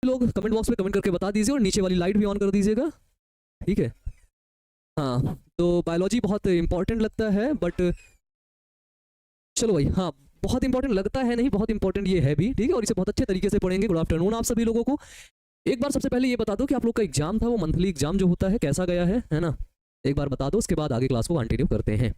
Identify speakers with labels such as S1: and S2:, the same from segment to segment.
S1: लोग comment box में comment करके बता दीजिए और नीचे वाली लाइट भी ऑन कर दीजिएगा, ठीक है। हाँ, तो बायोलॉजी बहुत इंपॉर्टेंट लगता है, बट चलो भाई, हाँ बहुत इंपॉर्टेंट लगता है नहीं, बहुत इंपॉर्टेंट ये है भी, ठीक है, और इसे बहुत अच्छे तरीके से पढ़ेंगे। गुड आफ्टरनून आप सभी लोगों को। एक बार सबसे पहले ये बता दो कि आप लोग का एग्जाम था, वो मंथली एग्जाम जो होता है कैसा गया है ना, एक बार बता दो, उसके बाद आगे क्लास को कंटिन्यू करते हैं,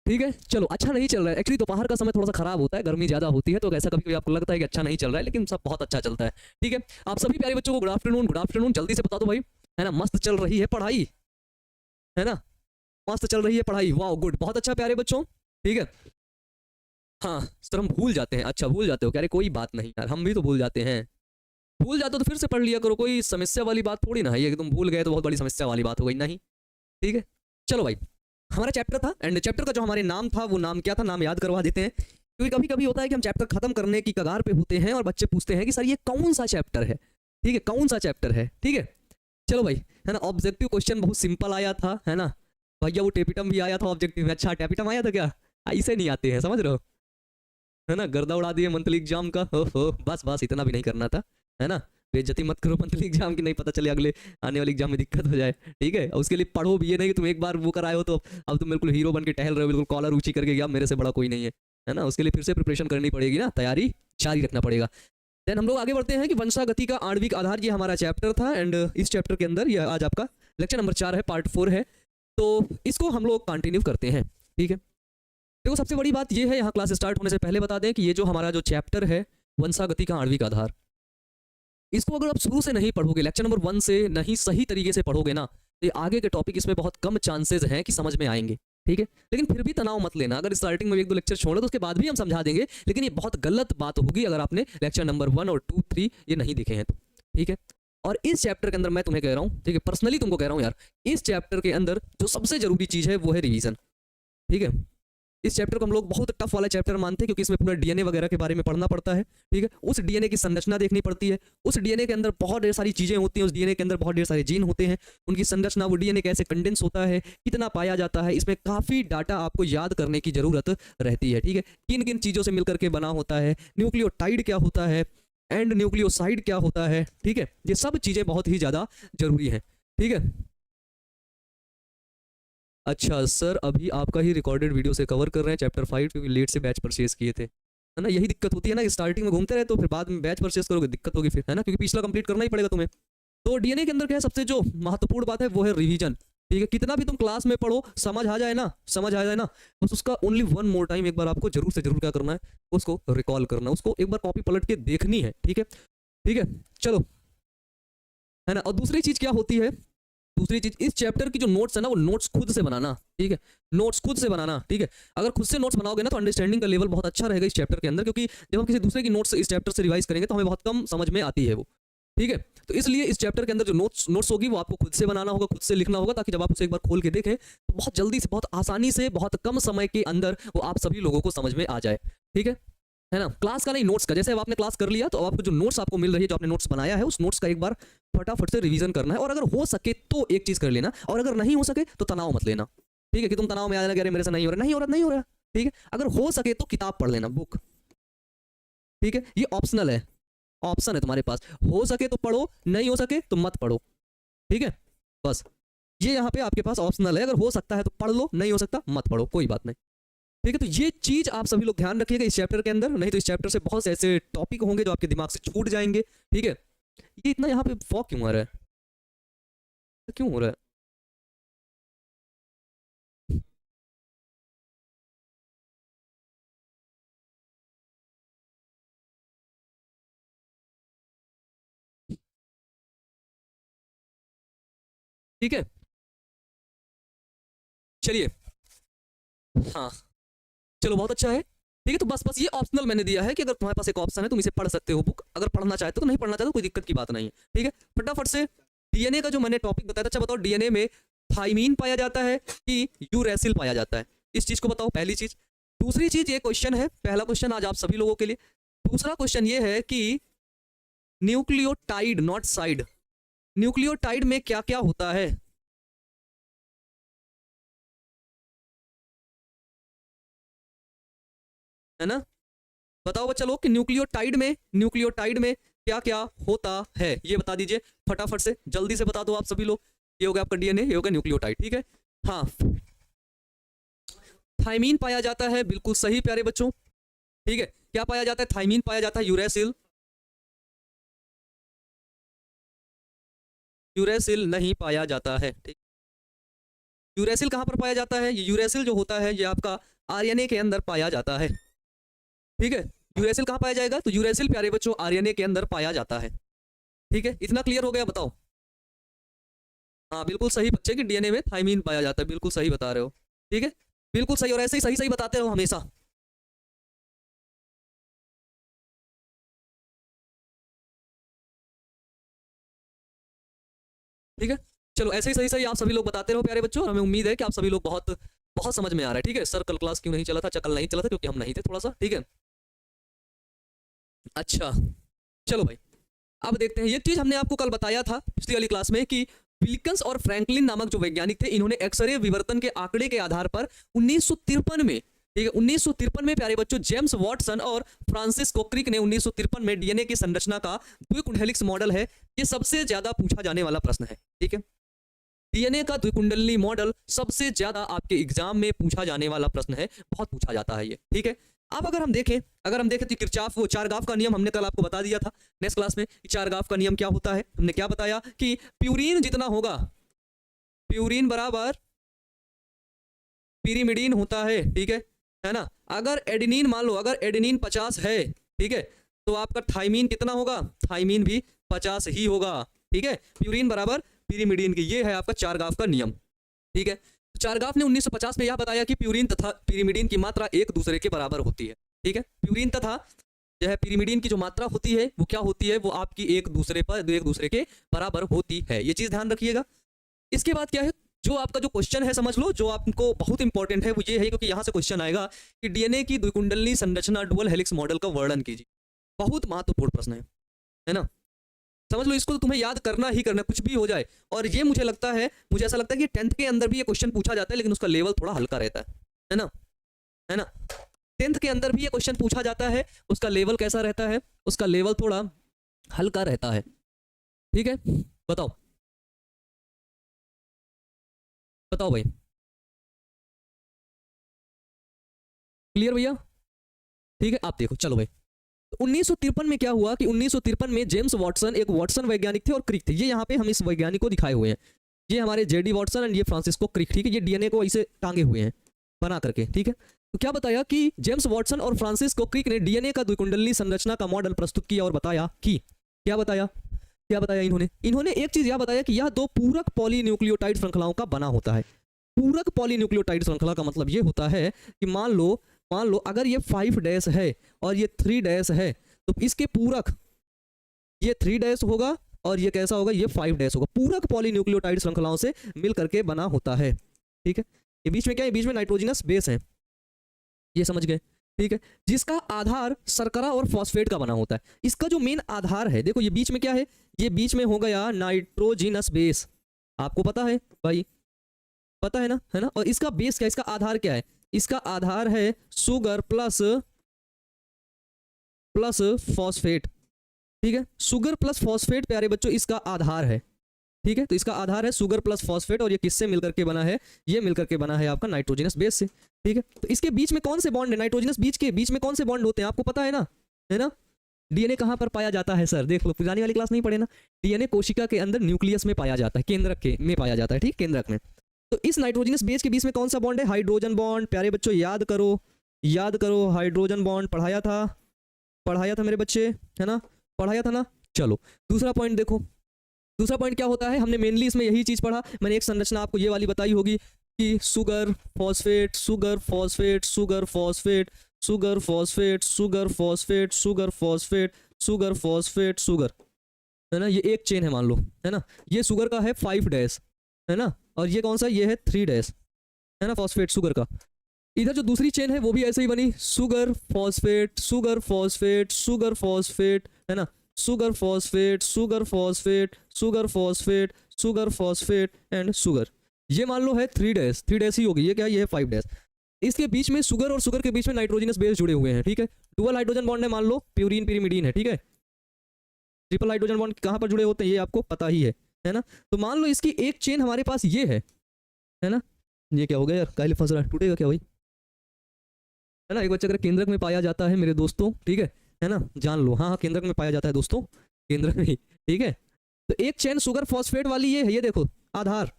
S1: ठीक है। चलो, अच्छा नहीं चल रहा है एक्चुअली, दोपहर का समय थोड़ा सा खराब होता है, गर्मी ज़्यादा होती है, तो ऐसा कभी कभी आपको लगता है कि अच्छा नहीं चल रहा है, लेकिन सब बहुत अच्छा चलता है, ठीक है। आप सभी प्यारे बच्चों को गुड आफ्टरनून, गुड आफ्टरनून। जल्दी से बता दो भाई, है ना, मस्त चल रही है पढ़ाई, है ना, मस्त चल रही है पढ़ाई, वाह गुड, बहुत अच्छा प्यारे बच्चों, ठीक है। हाँ सर, हम भूल जाते हैं, अच्छा भूल जाते हो, कह रहे कोई बात नहीं यार, हम भी तो भूल जाते हैं, भूल जाते हो तो फिर से पढ़ लिया करो, कोई समस्या वाली बात थोड़ी ना है ये कि तुम भूल गए तो बहुत बड़ी समस्या वाली बात हो गई, नहीं, ठीक है। चलो भाई, हमारा चैप्टर था, एंड चैप्टर का जो हमारे नाम था वो नाम क्या था, नाम याद करवा देते हैं, क्योंकि कभी कभी होता है कि हम चैप्टर खत्म करने की कगार पे होते हैं और बच्चे पूछते हैं कि सर ये कौन सा चैप्टर है, ठीक है, कौन सा चैप्टर है, ठीक है। चलो भाई, है ना, ऑब्जेक्टिव क्वेश्चन बहुत सिंपल आया था, है ना भैया, वो टेपिटम भी आया था ऑब्जेक्टिव में, अच्छा टेपिटम आया था क्या, इसे नहीं आते हैं, समझ रहे हो, है ना, गर्दा उड़ा दिए मंथली एग्जाम का, हो बस बस, इतना भी नहीं करना था, है ना, बेइज्जती मत करो मंथली एग्जाम की, नहीं पता चले अगले आने वाले एग्जाम में दिक्कत हो जाए, ठीक है। और उसके लिए पढ़ो भी, ये नहीं कि तुम एक बार वो कराए हो तो अब तुम बिल्कुल हीरो बन के टहल रहे हो, बिल्कुल कॉलर ऊंची करके गया, मेरे से बड़ा कोई नहीं है ना, उसके लिए फिर से प्रिपरेशन करनी पड़ेगी ना, तैयारी जारी रखना पड़ेगा। देन हम लोग आगे बढ़ते हैं कि वंशागति का आणविक आधार, ये हमारा चैप्टर था, एंड इस चैप्टर के अंदर ये आज आपका लेक्चर नंबर 4 है, पार्ट 4 है, तो इसको हम लोग कंटिन्यू करते हैं, ठीक है। देखो सबसे बड़ी बात ये है, यहाँ क्लास स्टार्ट होने से पहले बता दें कि ये जो हमारा जो चैप्टर है वंशागति का आणविक आधार, इसको अगर आप शुरू से नहीं पढ़ोगे, लेक्चर नंबर 1 से नहीं सही तरीके से पढ़ोगे ना, तो ये आगे के टॉपिक इसमें बहुत कम चांसेस हैं कि समझ में आएंगे, ठीक है। लेकिन फिर भी तनाव मत लेना, अगर स्टार्टिंग में एक दो लेक्चर छोड़ो तो उसके बाद भी हम समझा देंगे, लेकिन ये बहुत गलत बात होगी अगर आपने लेक्चर नंबर 1 और 2 3 ये नहीं देखे हैं तो, ठीक है। और इस चैप्टर के अंदर मैं तुम्हें कह रहा हूँ, ठीक है, पर्सनली तुमको कह रहा हूँ यार, इस चैप्टर के अंदर जो सबसे जरूरी चीज़ है वो है रिवीजन, ठीक है। इस चैप्टर को हम लोग बहुत टफ वाला चैप्टर मानते हैं, क्योंकि इसमें पूरा डीएनए वगैरह के बारे में पढ़ना पड़ता है, ठीक है। उस डीएनए की संरचना देखनी पड़ती है, उस डीएनए के अंदर बहुत ढेर सारी चीजें होती हैं, उस डीएनए के अंदर बहुत ढेर सारे जीन होते हैं, उनकी संरचना, वो डीएनए कैसे कंडेंस होता है, कितना पाया जाता है, इसमें काफी डाटा आपको याद करने की जरूरत रहती है, ठीक है। किन किन चीजों से मिलकर के बना होता है, न्यूक्लियोटाइड क्या होता है, एंड न्यूक्लियोसाइड क्या होता है, ठीक है, ये सब चीजें बहुत ही ज्यादा जरूरी है, ठीक है। अच्छा सर, अभी आपका ही रिकॉर्डेड वीडियो से कवर कर रहे हैं चैप्टर 5, क्योंकि लेट से बैच परचेज किए थे, है ना, यही दिक्कत होती है ना कि स्टार्टिंग में घूमते रहे तो फिर बाद में बैच परचेज करोगे दिक्कत होगी फिर, है ना, क्योंकि पिछला कंप्लीट करना ही पड़ेगा तुम्हें। तो डीएनए के अंदर क्या है, सबसे जो महत्वपूर्ण बात है वो है रिवीजन, ठीक है। कितना भी तुम क्लास में पढ़ो, समझ आ जाए ना, समझ आ जाए ना, बस उसका ओनली वन मोर टाइम एक बार आपको जरूर से जरूर क्या करना है, उसको रिकॉल करना है, उसको एक बार कॉपी पलट के देखनी है, ठीक है, ठीक है। चलो, है ना। और दूसरी चीज क्या होती है, दूसरी चीज, इस चैप्टर की जो नोट्स है ना, वो नोट्स खुद से बनाना, ठीक है, नोट्स खुद से बनाना, ठीक है। अगर खुद से नोट्स बनाओगे ना तो अंडरस्टैंडिंग का लेवल बहुत अच्छा रहेगा इस चैप्टर के अंदर, क्योंकि जब हम किसी दूसरे की नोट्स इस चैप्टर से रिवाइज करेंगे तो हमें बहुत कम समझ में आती है वो, ठीक है। तो इसलिए इस चैप्टर के अंदर जो नोट्स होगी वो आपको खुद से बनाना होगा, खुद से लिखना होगा, ताकि जब आप उसे एक बार खोल के देखें तो बहुत जल्दी से, बहुत आसानी से, बहुत कम समय के अंदर वो आप सभी लोगों को समझ में आ जाए, ठीक है ना। क्लास का नहीं, नोट्स का, जैसे अब आपने क्लास कर लिया तो अब आपको जो नोट्स आपको मिल रही है, जो आपने नोट्स बनाया है, उस नोट्स का एक बार फटाफट से रिवीजन करना है, और अगर हो सके तो एक चीज कर लेना, और अगर नहीं हो सके तो तनाव मत लेना, ठीक है, कि तुम तनाव में आ जाना कि अरे मेरे से नहीं हो रहा, नहीं हो रहा, नहीं हो रहा, ठीक है। अगर हो सके तो किताब पढ़ लेना, बुक, ठीक है, ये ऑप्शनल है, ऑप्शन है तुम्हारे पास, हो सके तो पढ़ो, नहीं हो सके तो मत पढ़ो, ठीक है, बस ये यहाँ पे आपके पास ऑप्शनल है, अगर हो सकता है तो पढ़ लो, नहीं हो सकता मत पढ़ो, कोई बात नहीं, ठीक है। तो ये चीज आप सभी लोग ध्यान रखिएगा इस चैप्टर के अंदर, नहीं तो इस चैप्टर से बहुत से ऐसे टॉपिक होंगे जो आपके दिमाग से छूट जाएंगे, ठीक है। ये इतना यहाँ पे फॉग क्यों आ रहा है, क्यों हो रहा है, ठीक है, चलिए, हाँ, चलो बहुत अच्छा है, ठीक है। तो बस बस ये ऑप्शनल मैंने दिया है कि अगर तुम्हारे पास एक ऑप्शन है तुम इसे पढ़ सकते हो बुक, अगर पढ़ना चाहते हो तो, नहीं पढ़ना चाहते तो कोई दिक्कत की बात नहीं है, ठीक है। फटाफट से डीएनए का जो मैंने टॉपिक बताया था, अच्छा बताओ डीएनए में थाइमीन पाया जाता है कि यूरेसिल पाया जाता है, इस चीज को बताओ, पहली चीज। दूसरी चीज, ये क्वेश्चन है, पहला क्वेश्चन आज आप सभी लोगों के लिए, दूसरा क्वेश्चन ये है कि न्यूक्लियोटाइड, नॉट साइड, न्यूक्लियोटाइड में क्या क्या होता है ना, बताओ बच्चा लोग कि न्यूक्लियोटाइड में क्या क्या होता है ये बता दीजिए फटाफट से, जल्दी से बता दो आप सभी लोग। ये हो गया आपका डीएनए, ये हो गया न्यूक्लियोटाइड, ठीक है। हाँ, थाइमीन पाया जाता है, बिल्कुल सही प्यारे बच्चों, ठीक है। क्या पाया जाता है? थाइमीन पाया जाता है। यूरेसिल, यूरेसिल नहीं पाया जाता है, ठीक। यूरेसिल कहाँ पर पाया जाता है? ये यूरेसिल जो होता है ये आपका आरएनए के अंदर पाया जाता है, ठीक है। यूरेसिल कहाँ पाया जाएगा? तो यूरेसिल प्यारे बच्चों आरएनए के अंदर पाया जाता है, ठीक है। इतना क्लियर हो गया? बताओ। हाँ बिल्कुल सही बच्चे, कि डीएनए में थाइमीन पाया जाता है, बिल्कुल सही बता रहे हो, ठीक है। बिल्कुल सही, और ऐसे ही सही सही बताते रहो हमेशा। ठीक है, चलो ऐसे ही सही सही आप सभी लोग बताते रहो प्यारे बच्चों, और हमें उम्मीद है कि आप सभी लोग बहुत बहुत समझ में आ रहा है, ठीक है। सर कल क्लास क्यों नहीं चला था? कल नहीं चला था क्योंकि हम नहीं थे थोड़ा सा, ठीक है। अच्छा चलो भाई, अब देखते हैं। ये चीज हमने आपको कल बताया था पिछली वाली क्लास में कि विल्किंस और फ्रैंकलिन नामक जो वैज्ञानिक थे, इन्होंने एक्सरे विवर्तन के आंकड़े के आधार पर 1953 में, ठीक है, 1953 में प्यारे बच्चों जेम्स वॉटसन और फ्रांसिस कोक्रिक ने 1953 में डीएनए की संरचना का द्विकुंड हेलिक्स मॉडल है, ये सबसे ज्यादा पूछा जाने वाला प्रश्न है, ठीक है। डीएनए का द्विकुंडली मॉडल सबसे ज्यादा आपके एग्जाम में पूछा जाने वाला प्रश्न है, बहुत पूछा जाता है ये, ठीक है। अब अगर हम देखें तो किरचॉफ वो चारगाफ का नियम हमने कल आपको बता दिया था नेक्स्ट क्लास में। चारगाफ का नियम क्या होता है? हमने क्या बताया कि प्यूरीन जितना होगा, प्यूरीन बराबर पिरिमिडीन होता है, ठीक है ना। अगर एडेनिन मान लो, अगर एडेनिन 50 है, ठीक है, तो आपका थाइमीन कितना होगा? थाइमीन भी 50 ही होगा, ठीक है। प्यूरीन बराबर पिरिमिडीन की, ये है आपका चारगाफ का नियम, ठीक है। चारगाफ ने 1950 में यह बताया कि प्यूरीन तथा पिरिमिडीन की मात्रा एक दूसरे के बराबर होती है, ठीक है। प्यूरीन तथा जो है पिरिमिडीन की जो मात्रा होती है वो क्या होती है? वो आपकी एक दूसरे के बराबर होती है, ये चीज ध्यान रखिएगा। इसके बाद क्या है, जो आपका जो क्वेश्चन है समझ लो, जो आपको बहुत इंपॉर्टेंट है वो ये है, क्योंकि यहां से क्वेश्चन आएगा कि डीएनए की द्विकुंडली संरचना डुअल हेलिक्स मॉडल का वर्णन कीजिए। बहुत महत्वपूर्ण प्रश्न है ना, समझ लो इसको, तो तुम्हें याद करना ही करना, कुछ भी हो जाए। और ये मुझे ऐसा लगता है कि 10th के अंदर भी ये क्वेश्चन पूछा जाता है, लेकिन उसका लेवल थोड़ा हल्का रहता है ना, है ना। 10th के अंदर भी ये क्वेश्चन पूछा जाता है, उसका लेवल कैसा रहता है? उसका लेवल थोड़ा हल्का रहता है, ठीक है। बताओ बताओ भाई, क्लियर भैया? ठीक है, आप देखो, चलो भाई। 1953 में क्या हुआ कि 1953 में जेम्स वाटसन, एक वाटसन वैज्ञानिक थे और क्रिक थे, ये यहाँ पे हम इस वैज्ञानिक को दिखाए हुए हैं, ये हमारे जेडी वाटसन एंड ये फ्रांसिस्को क्रिक, ठीक है। ये डीएनए को ऐसे टांगे हुए हैं बना करके, ठीक है। तो क्या बताया कि जेम्स वाटसन और फ्रांसिस्को क्रिक ने डीएनए का द्विकुंडली संरचना का मॉडल प्रस्तुत किया और बताया कि क्या बताया इन्होंने एक चीज यह बताया कि यह दो पूरक पॉलीन्यूक्लियोटाइड श्रृंखलाओं का बना होता है। पूरक पॉलीन्यूक्लियोटाइड श्रृंखला का मतलब ये होता है कि मान लो अगर ये 5' है और ये 3' है, तो इसके पूरक ये 3' होगा और ये कैसा होगा? ये 5' होगा। पूरक पॉलीन्यूक्लियोटाइड श्रृंखलाओं से मिल करके बना होता है, ठीक है। ये बीच में क्या है? बीच में नाइट्रोजनस बेस है, ये समझ गए, ठीक है। जिसका आधार शर्करा और फॉस्फेट का बना होता है। इसका जो मेन आधार है, देखो ये बीच में क्या है? ये बीच में हो गया नाइट्रोजिनस बेस, आपको पता है भाई, पता है ना। और इसका बेस क्या है? इसका आधार क्या है? इसका आधार है शुगर प्लस फॉस्फेट, ठीक है। शुगर प्लस फॉस्फेट प्यारे बच्चों इसका आधार है, ठीक है। तो इसका आधार है शुगर प्लस फॉस्फेट, और ये किससे मिलकर के बना है? ये मिलकर के बना है आपका नाइट्रोजनस बेस से, ठीक है। तो इसके बीच में कौन से बॉन्ड है? नाइट्रोजनस बीच में कौन से बॉन्ड होते हैं आपको पता है ना। डीएनए कहाँ पर पाया जाता है सर? देख लो, पुरानी वाली क्लास नहीं पढ़े ना। डीएनए कोशिका के अंदर न्यूक्लियस में पाया जाता है, केंद्रक में पाया जाता है, ठीक, केंद्रक में। तो इस नाइट्रोजनस बेस के बीच में कौन सा बॉन्ड है? Hydrogen bond. प्यारे बच्चों याद करो हाइड्रोजन बॉन्ड पढ़ाया था मेरे बच्चे, है ना, पढ़ाया था ना। चलो दूसरा पॉइंट देखो, दूसरा पॉइंट क्या होता है? हमने मेनली इसमें यही चीज पढ़ा। मैंने एक संरचना आपको ये वाली बताई होगी कि sugar phosphate, sugar phosphate, sugar phosphate, sugar phosphate, sugar phosphate, sugar phosphate, sugar phosphate, sugar, है ना। ये एक चेन है मान लो, है ना। ये शुगर का है 5' है ना, और ये कौन सा? ये है 3' है ना, फॉस्फेट शुगर का। इधर जो दूसरी चेन है वो भी ऐसे ही बनी, sugar phosphate, sugar phosphate, sugar phosphate, है ना, sugar phosphate, sugar phosphate, sugar phosphate, sugar phosphate and sugar. ये मान लो है 3' ही होगी। ये क्या है? ये है 5'। इसके बीच में शुगर और शुगर के बीच में नाइट्रोजनस बेस जुड़े हुए हैं, ठीक है। डुअल हाइड्रोजन बॉन्ड है मान लो, प्यूरीन पिरिमिडीन है, ठीक है। ट्रिपल हाइड्रोजन बॉन्ड कहाँ पर जुड़े होते हैं ये आपको पता ही है ना। तो मान लो इसकी एक चेन हमारे पास ये है ना। ये क्या हो गया यार, काहे फंस रहा है, टूटेगा क्या भाई, है ना। एक बच्चा अगर केंद्रक में पाया जाता है मेरे दोस्तों, ठीक है ना, जान लो। हाँ केंद्रक में पाया जाता है दोस्तों, केंद्रक में ही, ठीक है। तो एक चेन शुगर फॉस्फेट वाली ये है, ये देखो आधार,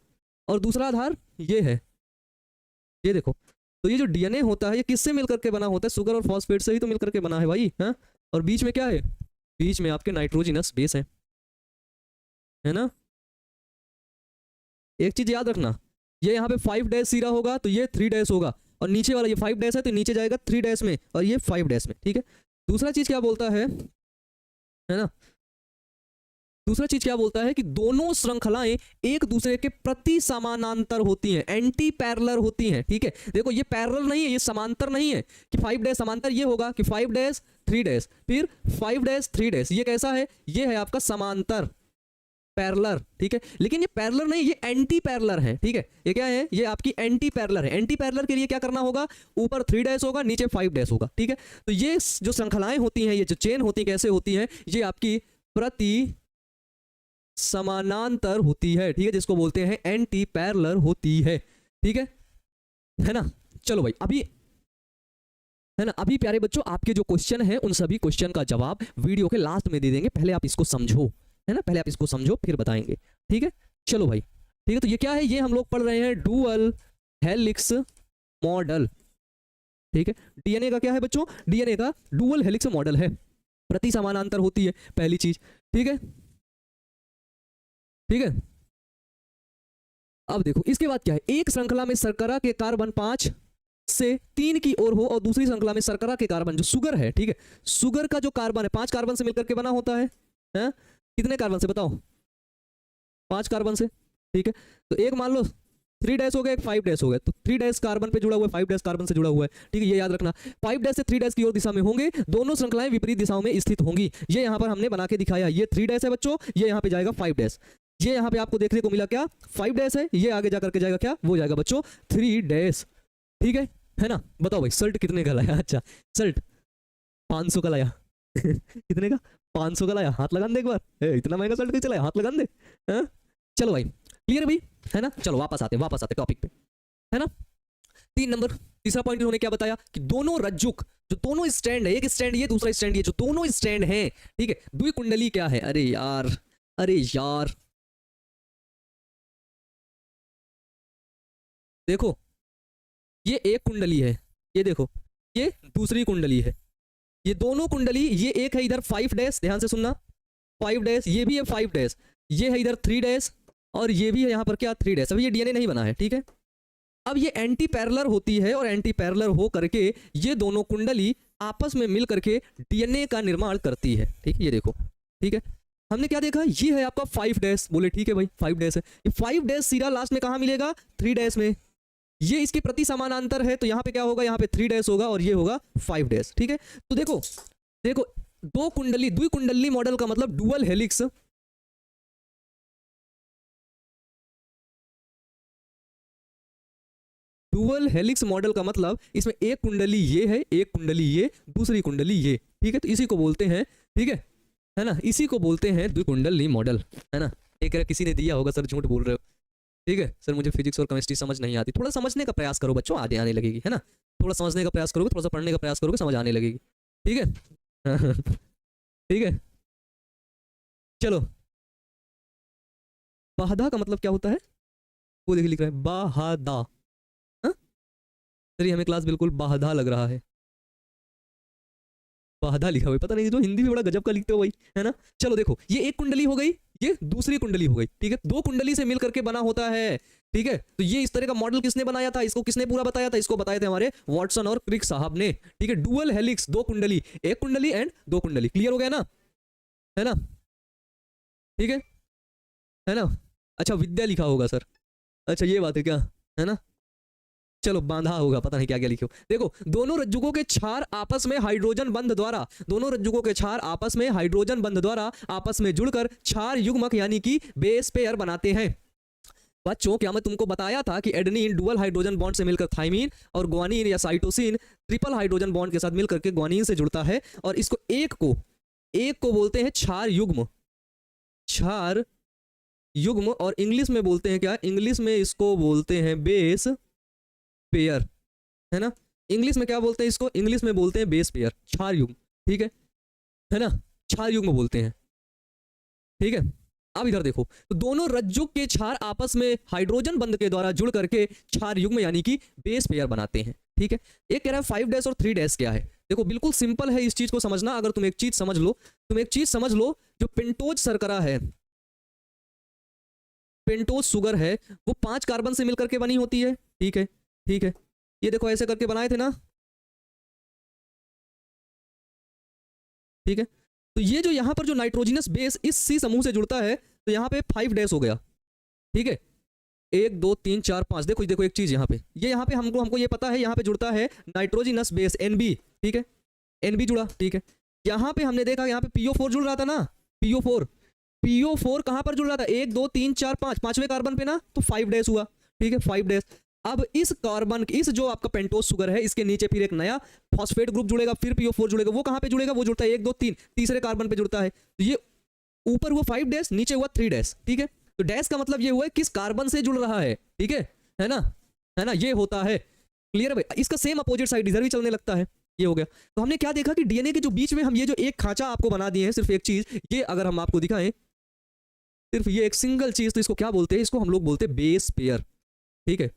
S1: और दूसरा आधार ये है, ये देखो। तो ये जो डीएनए होता है ये किससे मिलकर के बना होता है, शुगर और फॉस्फेट से ही तो मिलकर के बना है भाई, हाँ। और बीच में क्या है, बीच में आपके नाइट्रोजिनस बेस है ना। एक चीज याद रखना, ये यहाँ पे 5 डैश सीरा होगा तो ये 3 डैश होगा, और नीचे वाला ये 5 डैश है तो नीचे जाएगा 3 डैश में, और ये 5 डैश में, ठीक है। दूसरा चीज क्या बोलता है ना, दूसरा चीज क्या बोलता है कि दोनों श्रृंखलाएं एक दूसरे के प्रति समानांतर होती हैं, एंटी पैरेलल होती हैं, ठीक है। देखो ये पैरेलल नहीं है, ये समांतर नहीं है कि 5 डैश समांतर, ये होगा कि 5 डैश 3 डैश फिर 5 डैश 3 डैश, ये कैसा है, ये है आपका समांतर पैरेलल, ठीक है। लेकिन ये पैरेलल नहीं, ये एंटी पैरेलल है, ठीक है। ये क्या है, ये आपकी एंटी पैरेलल है। एंटी पैरेलल के लिए क्या करना होगा, ऊपर 3 डैश होगा, नीचे 5 डैश होगा, ठीक है। तो ये जो श्रृंखलाएं होती हैं, ये जो चेन होती है, कैसे होती हैं, ये आपकी प्रति समानांतर होती है, ठीक है, जिसको बोलते हैं एंटी पैरेलल होती है, ठीक है ना। चलो भाई अभी, है ना, अभी प्यारे बच्चों आपके जो क्वेश्चन हैं उन सभी क्वेश्चन का जवाब वीडियो के लास्ट में दे देंगे, पहले आप इसको समझो, है ना, पहले आप इसको समझो फिर बताएंगे, ठीक है। चलो भाई ठीक है, तो ये क्या है, ये हम लोग पढ़ रहे हैं डुअल हेलिक्स मॉडल, ठीक है। डीएनए का क्या है बच्चों, डीएनए का डुअल हेलिक्स मॉडल है, प्रति समानांतर होती है पहली चीज, ठीक है, ठीक है। अब देखो इसके बाद क्या है, एक श्रृंखला में शर्करा के कार्बन 5 से 3 की ओर हो, और दूसरी श्रृंखला में शर्करा के कार्बन जो शुगर है, ठीक है, शुगर का जो कार्बन है 5 कार्बन से मिलकर के बना होता है, कितने कार्बन से बताओ, 5 कार्बन से, ठीक है। तो एक मान लो 3 डैश हो गया, एक 5 डैश हो गया, तो 3 डैश कार्बन पे जुड़ा हुआ है, 5 डैश कार्बन से जुड़ा हुआ है, ठीक है, ये याद रखना। 5 डैश से 3 डैश की ओर दिशा में होंगे, दोनों श्रृंखलाएं विपरीत दिशाओं में स्थित होंगी। ये यहाँ पर हमने बना के दिखाया, ये 3 डैश है बच्चों, ये यहाँ पे जाएगा 5 डैश, ये यहाँ पे आपको देखने को मिला क्या 5 डैश है, ये आगे जाकर के जाएगा क्या, वो जाएगा बच्चों 3 डैश, ठीक है ना। बताओ भाई शर्ट कितने का लाया, अच्छा शर्ट 500 का लाया कितने का, 500 का लाया, हाथ लगा दे एक बार, इतना महंगा शर्ट कैसे लाया, हाथ लगा दे, चलो भाई क्लियर भाई, है ना। चलो वापस आते टॉपिक पे, है ना। 3 नंबर तीसरा पॉइंट उन्होंने क्या बताया कि दोनों रज्जुक, जो दोनों स्टैंड है, एक स्टैंड ये दूसरा स्टैंड ये, जो दोनों स्टैंड हैं, ठीक है, द्विकुंडली क्या है, अरे यार देखो ये एक कुंडली है, ये देखो ये दूसरी कुंडली है, ये दोनों कुंडली, ये एक है इधर 5 डैश, ध्यान से सुनना 5 डैश, ये भी है 5 डैश, ये है इधर 3 डैश, और ये भी है यहाँ पर क्या 3 डैश। अभी ये डीएनए नहीं बना है, ठीक है। अब ये एंटी पैरेलल होती है, और एंटी पैरेलल हो करके ये दोनों कुंडली आपस में मिल करके डीएनए का निर्माण करती है, ठीक है, ये देखो, ठीक है। हमने क्या देखा, ये है आपका 5 डैश, बोले ठीक है भाई 5 डैश है, ये 5 डैश सीधा लास्ट में कहाँ मिलेगा, 3 डैश में, ये इसके प्रति समानांतर है, तो यहाँ पे क्या होगा, यहाँ पे 3 डैश होगा, और ये होगा 5 डैश, ठीक है। तो देखो दो कुंडली, द्विकुंडली मॉडल का मतलब dual helix, dual helix model का मतलब इसमें एक कुंडली ये है, एक कुंडली ये, दूसरी कुंडली ये, ठीक है। तो इसी को बोलते हैं, ठीक है ना, इसी को बोलते हैं द्विकुंडली मॉडल, है ना। एक किसी ने दिया होगा, सर झूठ बोल रहे हो, ठीक है सर मुझे फिजिक्स और केमिस्ट्री समझ नहीं आती, थोड़ा समझने का प्रयास करो बच्चों, आने लगेगी, है ना, थोड़ा समझने का प्रयास करोगे, थोड़ा सा पढ़ने का प्रयास करोगे, समझ आने लगेगी, ठीक है ठीक है। चलो बाहदा का मतलब क्या होता है, वो देखिए लिख रहा है बाहदा, हमें क्लास बिल्कुल बाहदा लग रहा है, बाहदा लिखा हुआ है, पता नहीं, तो हिंदी में बड़ा गजब का लिखते हो भाई, है ना। चलो देखो ये एक कुंडली हो गई, ये दूसरी कुंडली हो गई, ठीक है, दो कुंडली से मिल करके बना होता है, ठीक है। तो ये इस तरह का मॉडल किसने बनाया था, इसको किसने पूरा बताया था, इसको बताए थे हमारे वॉटसन और क्रिक साहब ने, ठीक है। डुअल हेलिक्स, दो कुंडली, एक कुंडली एंड दो कुंडली, क्लियर हो गया ना, है ना, ठीक है ना। अच्छा विद्या लिखा होगा सर, अच्छा ये बात है क्या, है ना। चलो बांधा होगा, पता नहीं क्या क्या लिखे हो। देखो दोनों रज्जुकों के क्षार आपस में हाइड्रोजन बंध द्वारा, दोनों रज्जुकों के क्षार आपस में हाइड्रोजन बंध द्वारा आपस में जुड़कर क्षार युग्मक यानी कि बेस पेयर बनाते हैं। बच्चों क्या मैं तुमको बताया था कि एडेनिन डुअल हाइड्रोजन बॉन्ड से मिलकर थाइमीन, और ग्वानिन या साइटोसिन ट्रिपल हाइड्रोजन बॉन्ड के साथ मिलकर के ग्वानिन से जुड़ता है, और इसको एक को बोलते हैं क्षार युग्म, क्षार युग्म, और इंग्लिश में बोलते हैं क्या, इंग्लिश में इसको बोलते हैं बेस पेयर, है ना। इंग्लिश में क्या बोलते हैं इसको, इंग्लिश में बोलते हैं बेस पेयर, क्षार युग्म, ठीक है ना, क्षार युग्म बोलते हैं, ठीक है। अब इधर देखो, तो दोनों रज्जुक के क्षार आपस में हाइड्रोजन बंध के द्वारा जुड़ करके क्षार युग्म यानी कि बेस पेयर बनाते हैं, ठीक है। एक कह रहा है 5 डैश और 3 डैश क्या है। देखो बिल्कुल सिंपल है इस चीज को समझना। अगर तुम एक चीज समझ लो, जो पेंटोज शर्करा है, पेंटोज शुगर है, वो 5 कार्बन से मिलकर के बनी होती है, ठीक है, ठीक है। ये देखो ऐसे करके बनाए थे ना, ठीक है। तो ये जो यहाँ पर जो नाइट्रोजिनस बेस इस सी समूह से जुड़ता है, तो यहाँ पे 5 डैश हो गया, ठीक है। 1 2 3 4 5, देखो देखो एक चीज यहाँ पे, ये यहाँ पे हमको ये पता है, यहाँ पे जुड़ता है नाइट्रोजिनस बेस NB, ठीक है, NB जुड़ा, ठीक है। यहाँ पे हमने देखा यहाँ पे PO4 जुड़ रहा था ना, PO4 कहाँ पर जुड़ रहा था, 1 2 3 4 5, 5वें कार्बन पे ना, तो 5 डैश हुआ, ठीक है, 5 डैश। अब इस कार्बन, इस जो आपका पेंटोज शुगर है, इसके नीचे फिर एक नया फॉस्फेट ग्रुप जुड़ेगा, फिर PO4 जुड़ेगा। वो कहाँ पे जुड़ेगा, वो जुड़ता है 1 2 3, तीसरे कार्बन पे जुड़ता है। तो ये ऊपर हुआ 5 डैश, नीचे हुआ 3 डैश, ठीक है। तो डैश का मतलब ये हुआ है किस कार्बन से जुड़ रहा है, ठीक है ना, है ना, ये होता है। क्लियर है भाई। इसका सेम अपोजिट साइड इधर भी चलने लगता है, ये हो गया। तो हमने क्या देखा कि डीएनए के जो बीच में हम ये जो एक खांचा आपको बना दिए हैं, सिर्फ एक चीज, ये अगर हम आपको दिखाएं, सिर्फ ये एक सिंगल चीज, तो इसको क्या बोलते हैं, इसको हम लोग बोलते हैं बेस पेयर, ठीक है,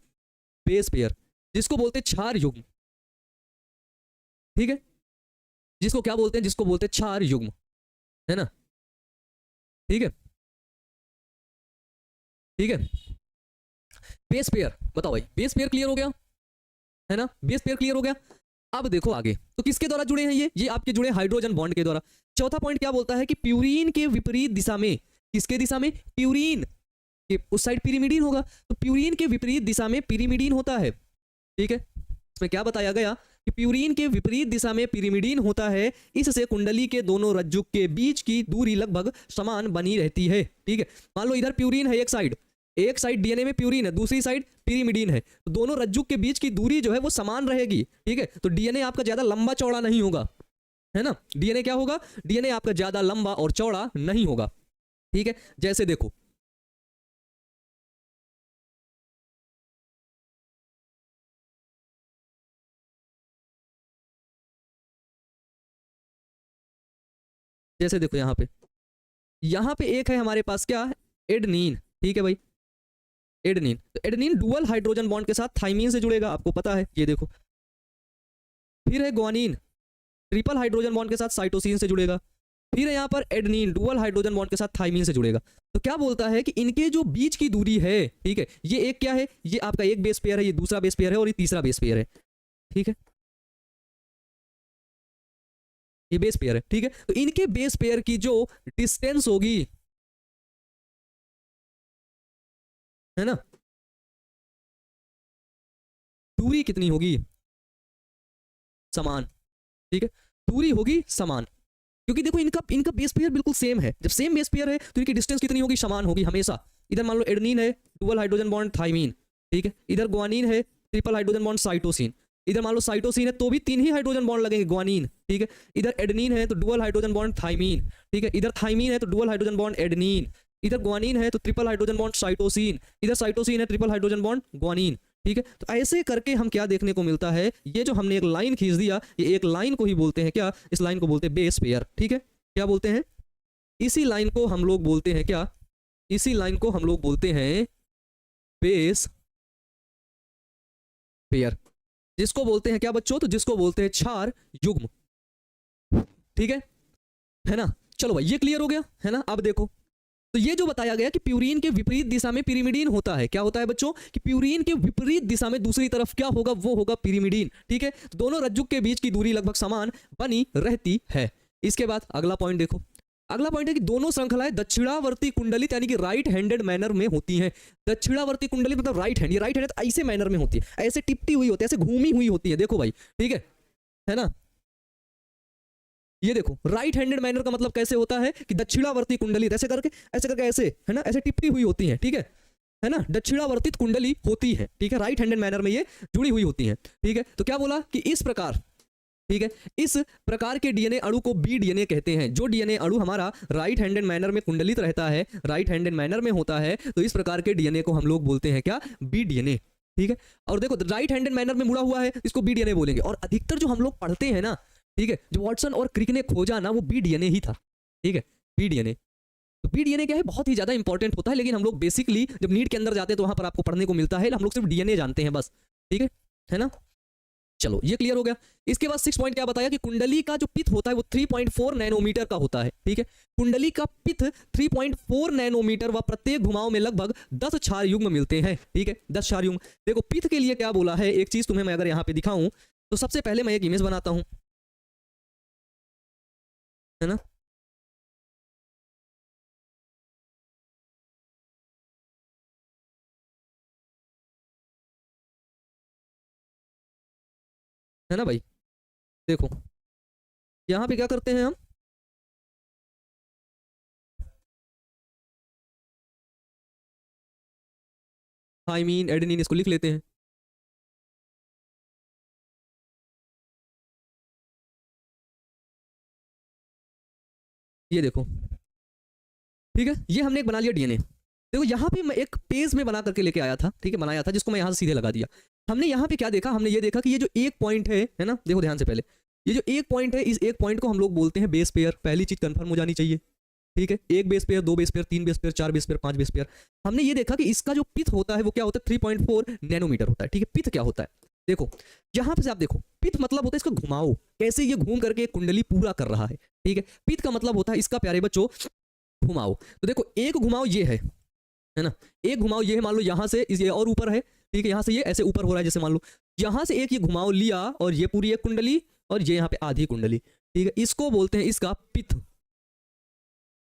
S1: बेस पेयर, जिसको बोलते हैं क्षार युग्म, ठीक है, जिसको क्या बोलते हैं, जिसको बोलते हैं क्षार युग्म, है ना, ठीक है, ठीक है। बेस पेयर, बताओ भाई, बेस पेयर क्लियर हो गया, है ना, बेस पेयर क्लियर हो गया। अब देखो आगे, तो किसके द्वारा जुड़े हैं ये आपके जुड़े हाइड्रोजन बॉन्ड के द्वारा। चौथा पॉइंट क्या बोलता है कि प्यूरीन के विपरीत दिशा में, किसके दिशा में, प्यूरीन के उस साइड पिरिमिडीन होगा, तो प्यूरीन के विपरीत दिशा में पिरिमिडीन होता है, ठीक है। इसमें क्या बताया गया कि प्यूरीन के विपरीत दिशा में पिरिमिडीन होता है, इससे कुंडली के दोनों रज्जुक के बीच की दूरी लगभग समान बनी रहती है, ठीक है। मान लो इधर प्यूरीन है, एक साइड डीएनए में प्यूरीन है, दूसरी साइड पिरिमिडीन है, तो दोनों रज्जुक के बीच की दूरी जो है वो समान रहेगी, ठीक है। तो डीएनए आपका ज्यादा लंबा चौड़ा नहीं होगा, है ना, डीएनए क्या होगा, डीएनए आपका ज्यादा लंबा और चौड़ा नहीं होगा, ठीक है। जैसे देखो यहाँ पे एक है हमारे पास क्या, एडनीन, ठीक है भाई, एडनीन। तो एडनीन डुअल हाइड्रोजन बॉन्ड के साथ थाइमीन से जुड़ेगा, आपको पता है, ये देखो। फिर है ग्वानिन, ट्रिपल हाइड्रोजन बॉन्ड के साथ साइटोसिन से जुड़ेगा। फिर है यहाँ पर एडनीन डुअल हाइड्रोजन बॉन्ड के साथ थाइमीन से जुड़ेगा। तो क्या बोलता है कि इनके जो बीच की दूरी है, ठीक है, ये एक क्या है, ये आपका एक बेस पेयर है, ये दूसरा बेस पेयर है, और ये तीसरा बेस पेयर है, ठीक है, ये बेस पेयर है, ठीक है। तो इनके बेस पेयर की जो डिस्टेंस होगी, है ना, दूरी कितनी होगी, समान, ठीक है, दूरी होगी समान, क्योंकि देखो इनका बेस पेयर बिल्कुल सेम है। जब सेम बेस पेयर है तो इनकी डिस्टेंस कितनी होगी, समान होगी हमेशा। इधर मान लो एडनीन है, डुअल हाइड्रोजन बॉन्ड थाइमीन, ठीक है, इधर ग्वानिन है, ट्रिपल हाइड्रोजन बॉन्ड साइटोसिन, इधर मान लो साइटोसिन है तो भी 3 ही हाइड्रोजन बॉन्ड लगेंगे, ग्वानिन, ठीक है। इधर एडनीन है तो डुअल हाइड्रोजन बॉन्ड थाइमीन, ठीक है, इधर थाइमीन है तो डुअल हाइड्रोजन बॉन्ड एडनीन, इधर ग्वानिन है तो ट्रिपल हाइड्रोजन बॉन्ड साइटोसिन, इधर साइटोसिन है ट्रिपल हाइड्रोजन बॉन्ड ग्वानिन, ठीक है। तो ऐसे करके हम क्या देखने को मिलता है, ये जो हमने एक लाइन खींच दिया, ये एक लाइन को ही बोलते हैं क्या, इस लाइन को बोलते हैं बेस पेयर, ठीक है। क्या बोलते हैं, इसी लाइन को हम लोग बोलते हैं क्या, इसी लाइन को हम लोग बोलते हैं बेस पेयर, जिसको बोलते हैं क्या बच्चों, तो जिसको बोलते हैं क्षार युग्म, ठीक है ना। चलो भाई ये क्लियर हो गया, है ना। अब देखो, तो ये जो बताया गया कि प्यूरीन के विपरीत दिशा में पिरिमिडीन होता है, क्या होता है बच्चों, कि प्यूरीन के विपरीत दिशा में दूसरी तरफ क्या होगा, वो होगा पिरिमिडीन, ठीक है। तो दोनों रज्जुक के बीच की दूरी लगभग समान बनी रहती है। इसके बाद अगला पॉइंट देखो, अगला पॉइंट है कि दोनों श्रृंखलाएं दक्षिणावर्ती कुंडलित यानी कि राइट हैंडेड मैनर में होती हैं। दक्षिणावर्ती कुंडलित मतलब राइट हैंड, ये राइट हैंड तो ऐसे मैनर में होती है, ऐसे टिपटी हुई होती है, ऐसे घूमी हुई होती है, देखो भाई, ठीक है ना। ये देखो राइट हैंडेड मैनर का मतलब कैसे होता है कि दक्षिणावर्ती कुंडलित ऐसे करके ऐसे, है ना, ऐसे टिपटी हुई होती है, ठीक है ना, दक्षिणावर्तित कुंडली होती है, ठीक है, राइट हैंडेड मैनर में ये जुड़ी हुई होती है, ठीक है। तो क्या बोला कि इस प्रकार ठीक है, इस प्रकार के डीएनए अणु को बी डीएनए कहते हैं। जो डीएनए अणु हमारा राइट हैंडेड मैनर में कुंडलित रहता है, राइट हैंडेड मैनर में होता है, तो इस प्रकार के डीएनए को हम लोग बोलते हैं क्या, बी डीएनए। ठीक है, और देखो राइट हैंडेड मैनर में मुड़ा हुआ है, इसको बी डीएनए बोलेंगे। और अधिकतर जो हम लोग पढ़ते हैं ना, ठीक है, जो वाटसन और क्रिक ने खोजा ना, वो बी डीएनए ही था। ठीक है, बी डीएनए। तो बी डीएनए क्या है, बहुत ही ज्यादा इंपॉर्टेंट होता है, लेकिन हम लोग बेसिकली जब नीट के अंदर जाते हैं तो वहां पर आपको पढ़ने को मिलता है, हम लोग सिर्फ डीएनए जानते हैं बस। ठीक है ना, चलो ये क्लियर हो गया। इसके बाद 6 पॉइंट क्या बताया कि कुंडली का जो पिथ होता है वो 3.4 नैनोमीटर का होता है। ठीक है, कुंडली का पिथ 3.4 नैनोमीटर व प्रत्येक घुमाव में लगभग 10 क्षार युग्म मिलते हैं। ठीक है, 10 क्षार युग्म। देखो पिथ के लिए क्या बोला है, एक चीज तुम्हें मैं अगर यहाँ पे दिखाऊं तो सबसे पहले मैं एक इमेज बनाता हूं, है ना। है ना भाई, देखो यहाँ पे क्या करते हैं हम, थाइमीन एडेनिन इसको लिख लेते हैं। ये देखो, ठीक है, ये हमने एक बना लिया डीएनए। देखो यहाँ पे मैं एक पेज में बना करके लेके आया था, ठीक है, बनाया था, जिसको मैं यहाँ से सीधे लगा दिया। हमने यहाँ पे क्या देखा, हमने ये देखा कि ये जो एक पॉइंट है ना, देखो ध्यान से पहले, ये जो एक पॉइंट है, इस एक पॉइंट को हम लोग बोलते हैं बेस पेयर। पहली चीज कंफर्म हो जानी चाहिए। ठीक है, एक बेस पेयर, दो बेस पेयर, तीन बेस पेयर, चार बेस पेयर, पांच बेस पेयर। हमने ये देखा कि इसका जो पिथ होता है वो क्या होता है, 3.4 नैनोमीटर होता है। ठीक है, पिथ क्या होता है, देखो यहाँ पे से आप देखो, पिथ मतलब होता है इसका घुमाव, कैसे ये घूम करके कुंडली पूरा कर रहा है। ठीक है, पिथ का मतलब होता है इसका, प्यारे बच्चों, घुमाव। तो देखो एक घुमाव ये है ना, एक घुमाव ये है, मान लो यहाँ से ये और ऊपर है। ठीक है, यहाँ से ये ऐसे ऊपर हो रहा है, जैसे मान लो यहाँ से एक ये घुमाव लिया और ये पूरी एक कुंडली और ये यहाँ पे आधी कुंडली। ठीक है, इसको बोलते हैं इसका पिथ।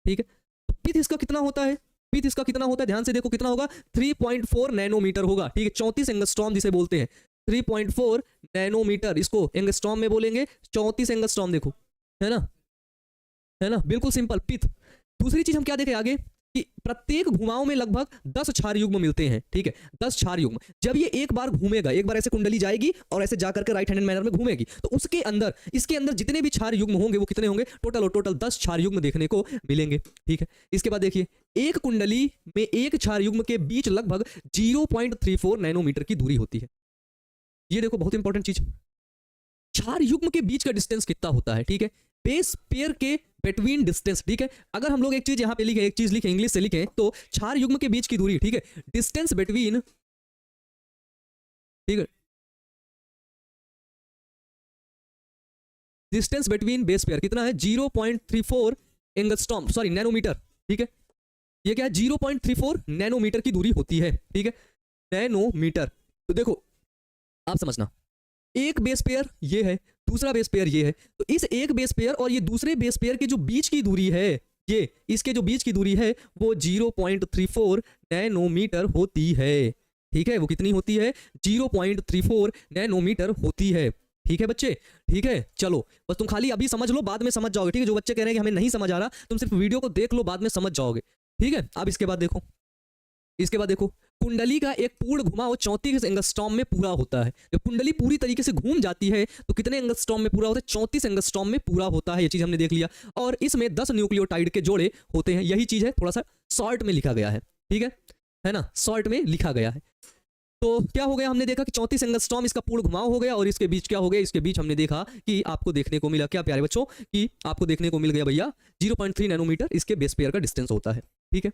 S1: ठीक है, तो पिथ इसका कितना होता है, पिथ इसका कितना होता है, ध्यान से देखो कितना होगा, 3.4 नैनोमीटर होगा। ठीक है, 34 एंगस्ट्रॉम जिसे बोलते हैं, 3.4 नैनोमीटर, इसको एंगस्ट्रॉम में बोलेंगे, 34 एंगस्ट्रॉम। देखो है ना, बिल्कुल सिंपल, पिथ। दूसरी चीज हम क्या देखें आगे कि प्रत्येक घुमाव में लगभग 10 क्षार युग्म मिलते हैं। ठीक है, 10 क्षार युग्म। जब ये एक बार घूमेगा, एक बार ऐसे कुंडली जाएगी और ऐसे जाकर के राइट हैंडेड मैनर में घूमेगी, तो उसके अंदर, इसके अंदर जितने भी क्षार युग्म होंगे वो कितने होंगे, टोटल और टोटल 10 क्षार युग्म देखने को मिलेंगे। ठीक है, इसके बाद देखिए, एक कुंडली में एक क्षार युग्म के बीच लगभग 0.34 नैनोमीटर की दूरी होती है। ये देखो बहुत इंपॉर्टेंट चीज, क्षार युग्म के बीच का डिस्टेंस कितना होता है। ठीक है, बेस पेयर के बिटवीन डिस्टेंस। ठीक है, अगर हम लोग एक चीज यहाँ पे लिखे, एक चीज लिखे इंग्लिश से लिखें, तो क्षार युग्म के बीच की दूरी, ठीक है, डिस्टेंस बिटवीन, ठीक है, डिस्टेंस बिटवीन बेस पेयर कितना है, 0.34 एंगस्ट्रॉम, सॉरी नैनोमीटर। ठीक है, ये क्या है, 0.34 नैनोमीटर की दूरी होती है। ठीक है, नैनोमीटर। तो देखो आप समझना, एक बेस पेयर ये है, दूसरा बेस पेयर ये है, तो इस एक बेस पेयर और ये दूसरे बेस पेयर के जो बीच की दूरी है, ये इसके जो बीच की दूरी है वो 0.34 नैनोमीटर होती है। ठीक है, वो कितनी होती है, 0.34 नैनोमीटर होती है। ठीक है बच्चे, ठीक है, चलो बस तुम खाली अभी समझ लो, बाद में समझ जाओगे। ठीक है, जो बच्चे कह रहे हैं कि हमें नहीं समझ आ रहा, तुम सिर्फ वीडियो को देख लो, बाद में समझ जाओगे। ठीक है, अब इसके बाद देखो, इसके बाद देखो, कुंडली का एक पूर्ण घुमाव 34 एंगस्ट्रॉम में पूरा होता है। जब कुंडली पूरी तरीके से घूम जाती है तो कितने एंगस्ट्रॉम में पूरा होता है, 34 एंगस्ट्रॉम में पूरा होता है। ये चीज हमने देख लिया। और इसमें 10 न्यूक्लियोटाइड के जोड़े होते हैं। यही चीज है, थोड़ा सा शॉर्ट में लिखा गया है। ठीक है ना, शॉर्ट में लिखा गया है। तो क्या हो गया, हमने देखा कि 34 एंगस्ट्रॉम इसका पूर्ण घुमाव हो गया, और इसके बीच क्या हो गया, इसके बीच हमने देखा कि आपको देखने को मिला क्या प्यारे बच्चों, कि आपको देखने को मिल गया भैया 0.3 नैनोमीटर इसके बेस पेयर का डिस्टेंस होता है। ठीक है,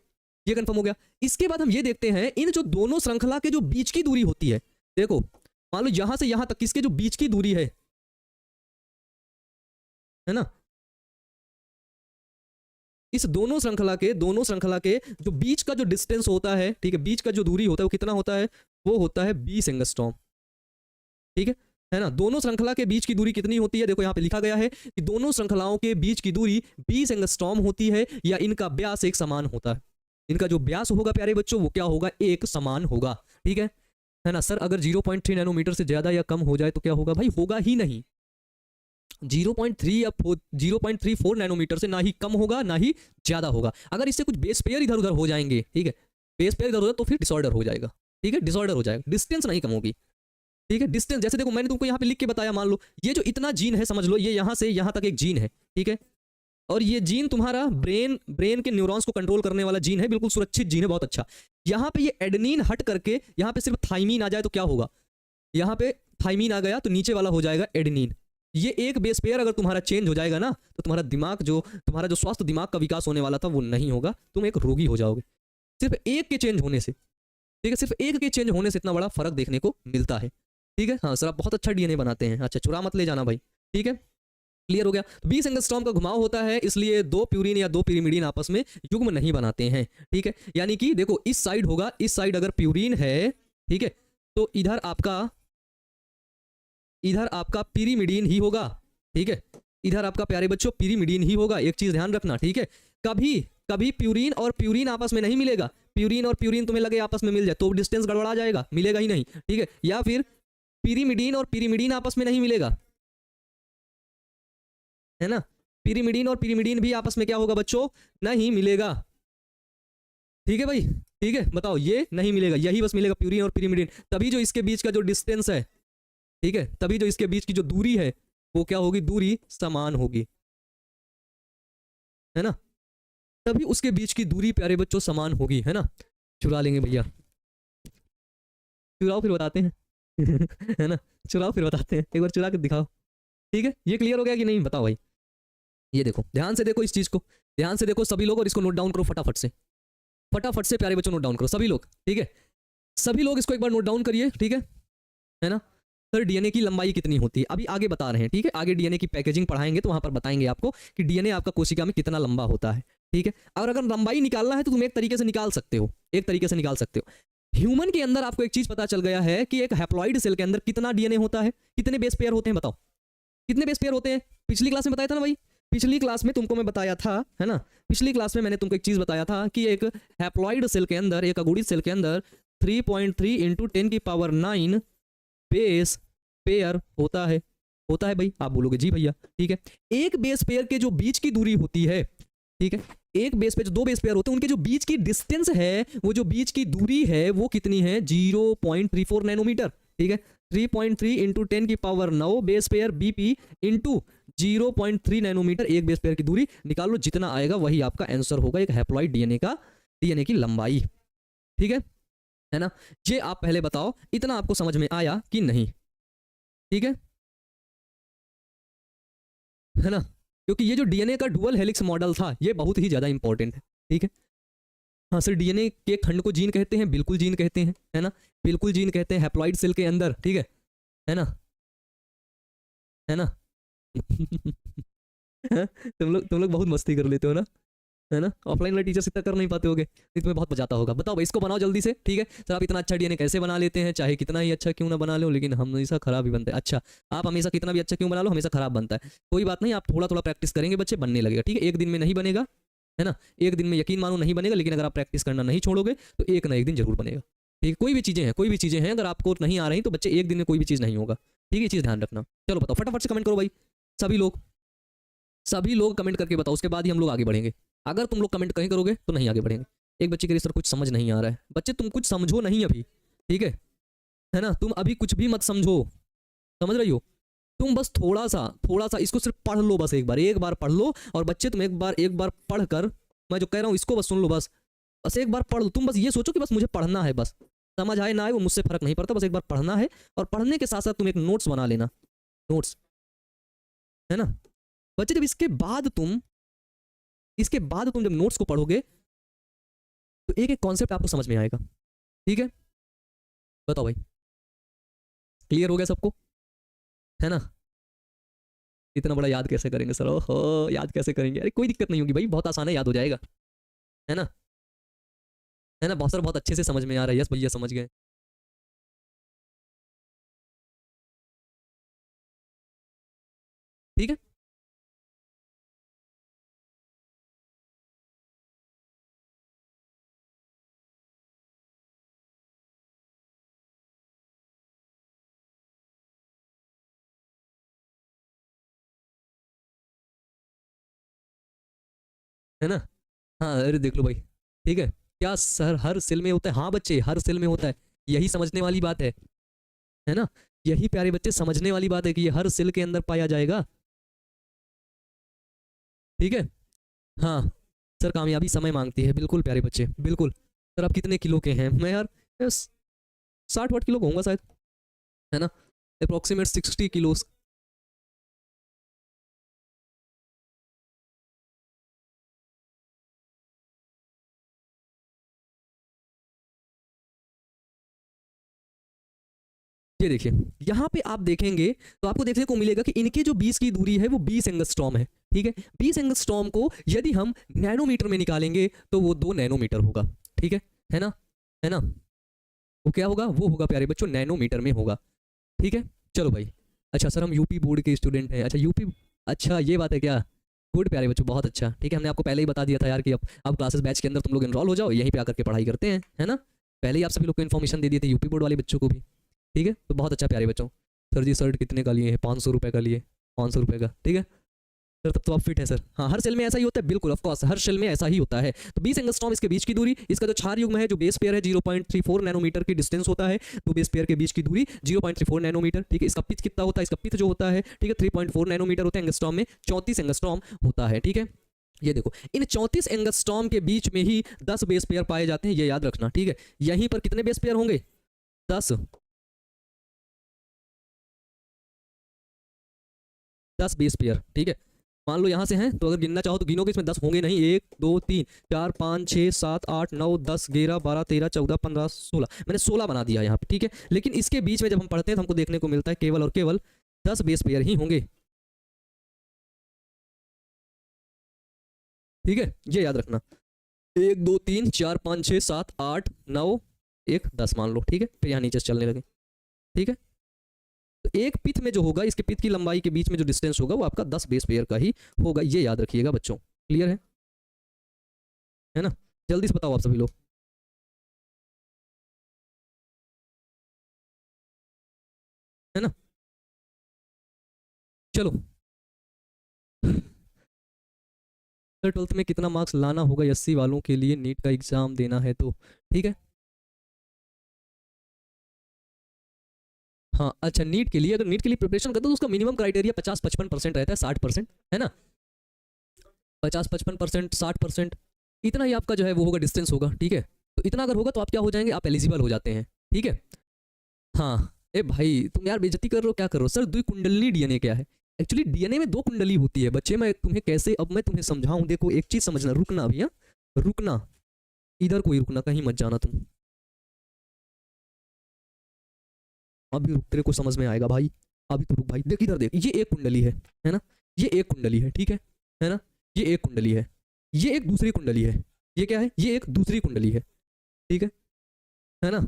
S1: ये कंफर्म हो गया। इसके बाद हम ये देखते हैं, इन जो दोनों श्रृंखला के जो बीच की दूरी होती है, देखो मान लो यहां से यहां तक किसके जो बीच की दूरी है ना, इस दोनों श्रृंखला के जो बीच का जो डिस्टेंस होता है, ठीक है, बीच का जो दूरी होता है वो कितना होता है, वो होता है 20 एंगस्ट्रॉम। ठीक है ना, दोनों श्रृंखला के बीच की दूरी कितनी होती है, देखो यहाँ पे लिखा गया है कि दोनों श्रृंखलाओं के बीच की दूरी 20 एंगस्ट्रॉम होती है, या इनका व्यास एक समान होता है। इनका जो व्यास होगा प्यारे बच्चों वो क्या होगा, एक समान होगा। ठीक है ना सर, अगर 0.3 नैनोमीटर से ज्यादा या कम हो जाए तो क्या होगा, भाई होगा ही नहीं। 0.3 या 0.34 नैनोमीटर से ना ही कम होगा ना ही ज्यादा होगा। अगर इससे कुछ बेस पेयर इधर उधर हो जाएंगे, ठीक है, बेस पेयर इधर उधर, तो फिर डिसऑर्डर हो जाएगा। ठीक है, डिसऑर्डर हो जाएगा, डिस्टेंस नहीं कम होगी। ठीक है। डिस्टेंस जैसे देखो मैंने तुमको यहाँ पे लिख के बताया, मान लो ये जो इतना जीन है समझ लो, ये यहाँ से यहाँ तक एक जीन है, ठीक है। और ये जीन तुम्हारा ब्रेन के न्यूरॉन्स को कंट्रोल करने वाला जीन है, बिल्कुल सुरक्षित जीन है, बहुत अच्छा। यहाँ पे ये एडेनिन हट करके यहाँ पे सिर्फ थाइमीन आ जाए तो क्या होगा, यहाँ पे थाइमीन आ गया तो नीचे वाला हो जाएगा एडेनिन। ये एक बेस पेयर अगर तुम्हारा चेंज हो जाएगा ना, तो तुम्हारा दिमाग जो तुम्हारा जो स्वस्थ दिमाग का विकास होने वाला था वो नहीं होगा, तुम एक रोगी हो जाओगे सिर्फ एक के चेंज होने से, ठीक है। सिर्फ एक के चेंज होने से इतना बड़ा फर्क देखने को मिलता है, ठीक है। हाँ सर आप बहुत अच्छा डीएनए बनाते हैं, अच्छा चुरा मत ले जाना भाई, ठीक है। क्लियर हो गया। 20 एंगस्ट्रॉम का घुमाव होता है, इसलिए 2 प्यूरिन या 2 पिरिमिडीन आपस में युग्म नहीं बनाते हैं, ठीक है। यानी कि देखो इस साइड होगा, इस साइड अगर प्यूरिन है, ठीक है, तो इधर आपका पिरिमिडीन ही होगा, ठीक है। इधर आपका प्यारे बच्चों पिरिमिडीन ही होगा, एक चीज ध्यान रखना, ठीक है। कभी प्यूरिन और प्यूरिन आपस में नहीं मिलेगा, प्यूरिन और प्यूरिन तुम्हें लगे आपस में मिल जाए तो डिस्टेंस गड़बड़ा जाएगा, मिलेगा ही नहीं, ठीक है। या फिर पिरिमिडीन और पिरिमिडीन आपस में नहीं मिलेगा, है ना। पिरिमिडीन और पिरिमिडीन भी आपस में क्या होगा बच्चों, नहीं मिलेगा, ठीक है भाई, ठीक है। बताओ ये नहीं मिलेगा, यही बस मिलेगा प्यूरिन और पिरिमिडीन। तभी जो इसके बीच का जो डिस्टेंस है, ठीक है, तभी जो इसके बीच की जो दूरी है वो क्या होगी, दूरी समान होगी, है ना। तभी उसके बीच की दूरी प्यारे बच्चों समान होगी, है ना। चुरा लेंगे भैया, चुराओ फिर बताते हैं है ना, चुराओ फिर बताते हैं, एक बार चुरा के दिखाओ, ठीक है। ये क्लियर हो गया कि नहीं बताओ भाई। ये देखो ध्यान से देखो इस चीज को, ध्यान से देखो सभी लोग, और इसको नोट डाउन करो फटाफट से, फटाफट से प्यारे बच्चों नोट डाउन करो सभी लोग, ठीक है। सभी लोग इसको एक बार नोट डाउन करिए, ठीक है ना। सर डीएनए की लंबाई कितनी होती है, अभी आगे बता रहे हैं, ठीक है। आगे डीएनए की पैकेजिंग पढ़ाएंगे तो वहां पर बताएंगे आपको कि डीएनए आपका कोशिका में कितना लंबा होता है, ठीक है। और अगर लंबाई निकालना है तो तुम एक तरीके से निकाल सकते हो, एक तरीके से निकाल सकते हो। ह्यूमन के अंदर आपको एक चीज पता चल गया है कि एक हैप्लॉइड सेल के अंदर कितना डीएनए होता है, कितने बेस पेयर होते हैं, बताओ कितने बेस पेयर होते हैं। पिछली क्लास में बताया था ना भाई, पिछली क्लास में तुमको मैं बताया था, है ना। पिछली क्लास में मैंने तुमको एक चीज बताया था कि एक हैप्लॉइड सेल के अंदर, एक अगुड़ी सेल के अंदर 3.3 × 10⁹ बेस पेयर होता है भाई। आप बोलोगे जी भैया, ठीक है। एक बेस पेयर के जो बीच की दूरी होती है, ठीक है, एक बेस पे जो 2 बेस पेयर होते हैं उनके जो बीच की डिस्टेंस है, वो जो बीच की दूरी है वो कितनी है, 0.34 नैनोमीटर, ठीक है। 3.3 × 10⁹ base pair BP into 0.3 nanometer, एक बेस पेयर की दूरी निकाल लो, जितना आएगा वही आपका आंसर होगा एक हैप्लॉइड डीएनए की लंबाई, ठीक है ना। ये आप पहले बताओ इतना आपको समझ में आया कि नहीं, ठीक है ना। क्योंकि ये जो डीएनए का डुअल हेलिक्स मॉडल था ये बहुत ही ज्यादा इंपॉर्टेंट है, ठीक है। हाँ सर डीएनए के खंड को जीन कहते हैं, बिल्कुल जीन कहते हैं, है ना, बिल्कुल जीन कहते हैं हैप्लॉइड सेल के अंदर, ठीक है ना, है ना तुम लोग बहुत मस्ती कर लेते हो ना, है ना। ऑफलाइन वाले टीचर्स इतना कर नहीं पाते होगे, तुम्हें बहुत मजाता होगा। बताओ भाई इसको बनाओ जल्दी से, ठीक है। सर आप इतना अच्छा डीएनए कैसे बना लेते हैं, चाहे कितना ही अच्छा क्यों ना बना लो, लेकिन हमेशा खराब ही बनता है। अच्छा आप हमेशा कितना भी अच्छा क्यों बना लो, हमेशा खराब बनता है। कोई बात नहीं, आप थोड़ा थोड़ा प्रैक्टिस करेंगे बच्चे बनने लगेगा, ठीक है। एक दिन में नहीं बनेगा, है ना, एक दिन में यकीन मानो नहीं बनेगा, लेकिन अगर आप प्रैक्टिस करना नहीं छोड़ोगे तो एक ना एक दिन जरूर बनेगा, ठीक है। कोई भी चीज़ें हैं अगर आपको नहीं आ रही तो बच्चे एक दिन में कोई भी चीज़ नहीं होगा, ठीक है। ये चीज़ ध्यान रखना। चलो बताओ फटाफट से कमेंट करो भाई, सभी लोग कमेंट करके बताओ, उसके बाद ही हम लोग आगे बढ़ेंगे। अगर तुम लोग कमेंट कहीं करोगे तो नहीं आगे बढ़ेंगे। एक बच्चे के सर कुछ समझ नहीं आ रहा है, बच्चे तुम कुछ समझो नहीं अभी, ठीक है ना। तुम अभी कुछ भी मत समझो, समझ रही हो, तुम बस थोड़ा सा इसको सिर्फ पढ़ लो, बस एक बार पढ़ लो। और बच्चे तुम एक बार पढ़ कर, मैं जो कह रहा हूँ इसको बस सुन लो, बस एक बार पढ़ लो। तुम बस ये सोचो कि बस मुझे पढ़ना है, बस समझ आए ना आए वो मुझसे फर्क नहीं पड़ता, बस एक बार पढ़ना है। और पढ़ने के साथ साथ तुम एक नोट्स बना लेना, नोट्स, है ना बच्चे। जब इसके बाद तुम जब नोट्स को पढ़ोगे तो एक एक कॉन्सेप्ट आपको समझ में आएगा, ठीक है। बताओ भाई क्लियर हो गया सबको, है ना। इतना बड़ा याद कैसे करेंगे सर, ओहो याद कैसे करेंगे, अरे कोई दिक्कत नहीं होगी भाई, बहुत आसान है, याद हो जाएगा, है ना, बहुत सर बहुत अच्छे से समझ में आ रहा है, यस भैया समझ गए, ठीक है। है ना, हाँ अरे देख लो भाई, ठीक है। क्या सर हर सेल में होता है, हाँ बच्चे हर सेल में होता है, यही समझने वाली बात है ना। यही प्यारे बच्चे समझने वाली बात है कि ये हर सेल के अंदर पाया जाएगा। ठीक है। हाँ सर, कामयाबी समय मांगती है, बिल्कुल प्यारे बच्चे बिल्कुल। सर आप कितने किलो के हैं? मैं यार 60 वाट किलो का होऊंगा शायद, है ना, अप्रोक्सीमेट 60 किलो। ये देखिए, यहाँ पे आप देखेंगे तो आपको देखने को मिलेगा कि इनके जो 20 की दूरी है वो 20 एंगस्ट्रॉम है। ठीक है, 20 एंगस्ट्रॉम को यदि हम नैनोमीटर में निकालेंगे तो वो 2 नैनोमीटर होगा। ठीक है ना, है ना, वो क्या होगा? वो होगा प्यारे बच्चों नैनोमीटर में होगा। ठीक है, चलो भाई। अच्छा सर हम यूपी बोर्ड के स्टूडेंट हैं। अच्छा यूपी, अच्छा ये बात है क्या? गुड प्यारे बच्चों, बहुत अच्छा। ठीक है, हमने आपको पहले ही बता दिया था यार कि अब क्लासेस बैच के अंदर तुम लोग एनरोल हो जाओ, यहीं पे आकर के पढ़ाई करते हैं, है ना। पहले ही आप सभी लोग को इन्फॉर्मेशन दे दिए थे, यूपी बोर्ड वाले बच्चों को भी। ठीक है, तो बहुत अच्छा प्यारे बच्चों। सर जी शर्ट कितने का लिए हैं? 500 रुपये का लिए, 500 रुपये का। ठीक है सर, तब तो आप फिट है सर। हाँ, हर सेल में ऐसा ही होता है, बिल्कुल ऑफ कोर्स हर सेल में ऐसा ही होता है। तो 20 एंगस्ट्रॉम इसके बीच की दूरी, इसका जो क्षार युग्म है जो बेस पेयर है 0.34 नैनोमीटर की डिस्टेंस होता है। तो बेस पेयर के बीच की दूरी 0.34 नैनोमीटर। ठीक है, इसका पिच कितना होता है? इसका पिच जो होता है, ठीक है, 3.4 नैनोमीटर होता है। एंगस्ट्रॉम में 34 एंगस्ट्रॉम होता है। ठीक है, ये देखो इन 34 एंगस्ट्रॉम के बीच में ही 10 बेस पेयर पाए जाते हैं, ये याद रखना। ठीक है, यहीं पर कितने बेस पेयर होंगे? 10 बेस पेयर। ठीक है, मान लो यहाँ से हैं तो अगर गिनना चाहो तो गिनोगे, इसमें 10 होंगे नहीं। 1 2 3 4 5 6 7 8 9 10 11 12 13 14 15 16, मैंने 16 बना दिया यहाँ पे। ठीक है, लेकिन इसके बीच में जब हम पढ़ते हैं तो हमको देखने को मिलता है केवल और केवल 10 बेस पेयर ही होंगे। ठीक है, ये याद रखना। 1 2 3 4 5 6 7 8 9 1 10 मान लो। ठीक है, फिर यहाँ नीचे से चलने लगे। ठीक है, तो एक पिथ में जो होगा, इसके पिथ की लंबाई के बीच में जो डिस्टेंस होगा वो आपका 10 बेस पेयर का ही होगा, ये याद रखिएगा बच्चों। क्लियर है ना? जल्दी से बताओ आप सभी लोग। है ना, चलो। सर 12th में कितना मार्क्स लाना होगा 80 वालों के लिए नीट का एग्जाम देना है तो? ठीक है, हाँ अच्छा, नीट के लिए अगर नीट के लिए प्रिपरेशन करते हो तो उसका मिनिमम क्राइटेरिया 50-55% रहता है, 60%, है ना। 50-55%, 60%, इतना ही आपका जो है वो होगा, डिस्टेंस होगा। ठीक है, तो इतना अगर होगा तो आप क्या हो जाएंगे? आप एलिजिबल हो जाते हैं। ठीक है, हाँ। ए भाई तुम यार बेइज्जती कर रहे हो, क्या कर रहे हो? सर द्विकुंडली डीएनए क्या है? एक्चुअली डीएनए में 2 कुंडली होती है बच्चे। मैं तुम्हें कैसे, अब मैं तुम्हें समझाऊं। देखो एक चीज समझना, रुकना भैया, रुकना, इधर कोई रुकना, कहीं मत जाना तुम। अभी रुक, तेरे को समझ में आएगा भाई, अभी तो रुक भाई। देख इधर देख, ये एक कुंडली है ना, ये एक कुंडली है। ठीक है ना, ये एक कुंडली है, ये एक दूसरी कुंडली है। ये क्या है? ये एक दूसरी कुंडली है। ठीक है ना,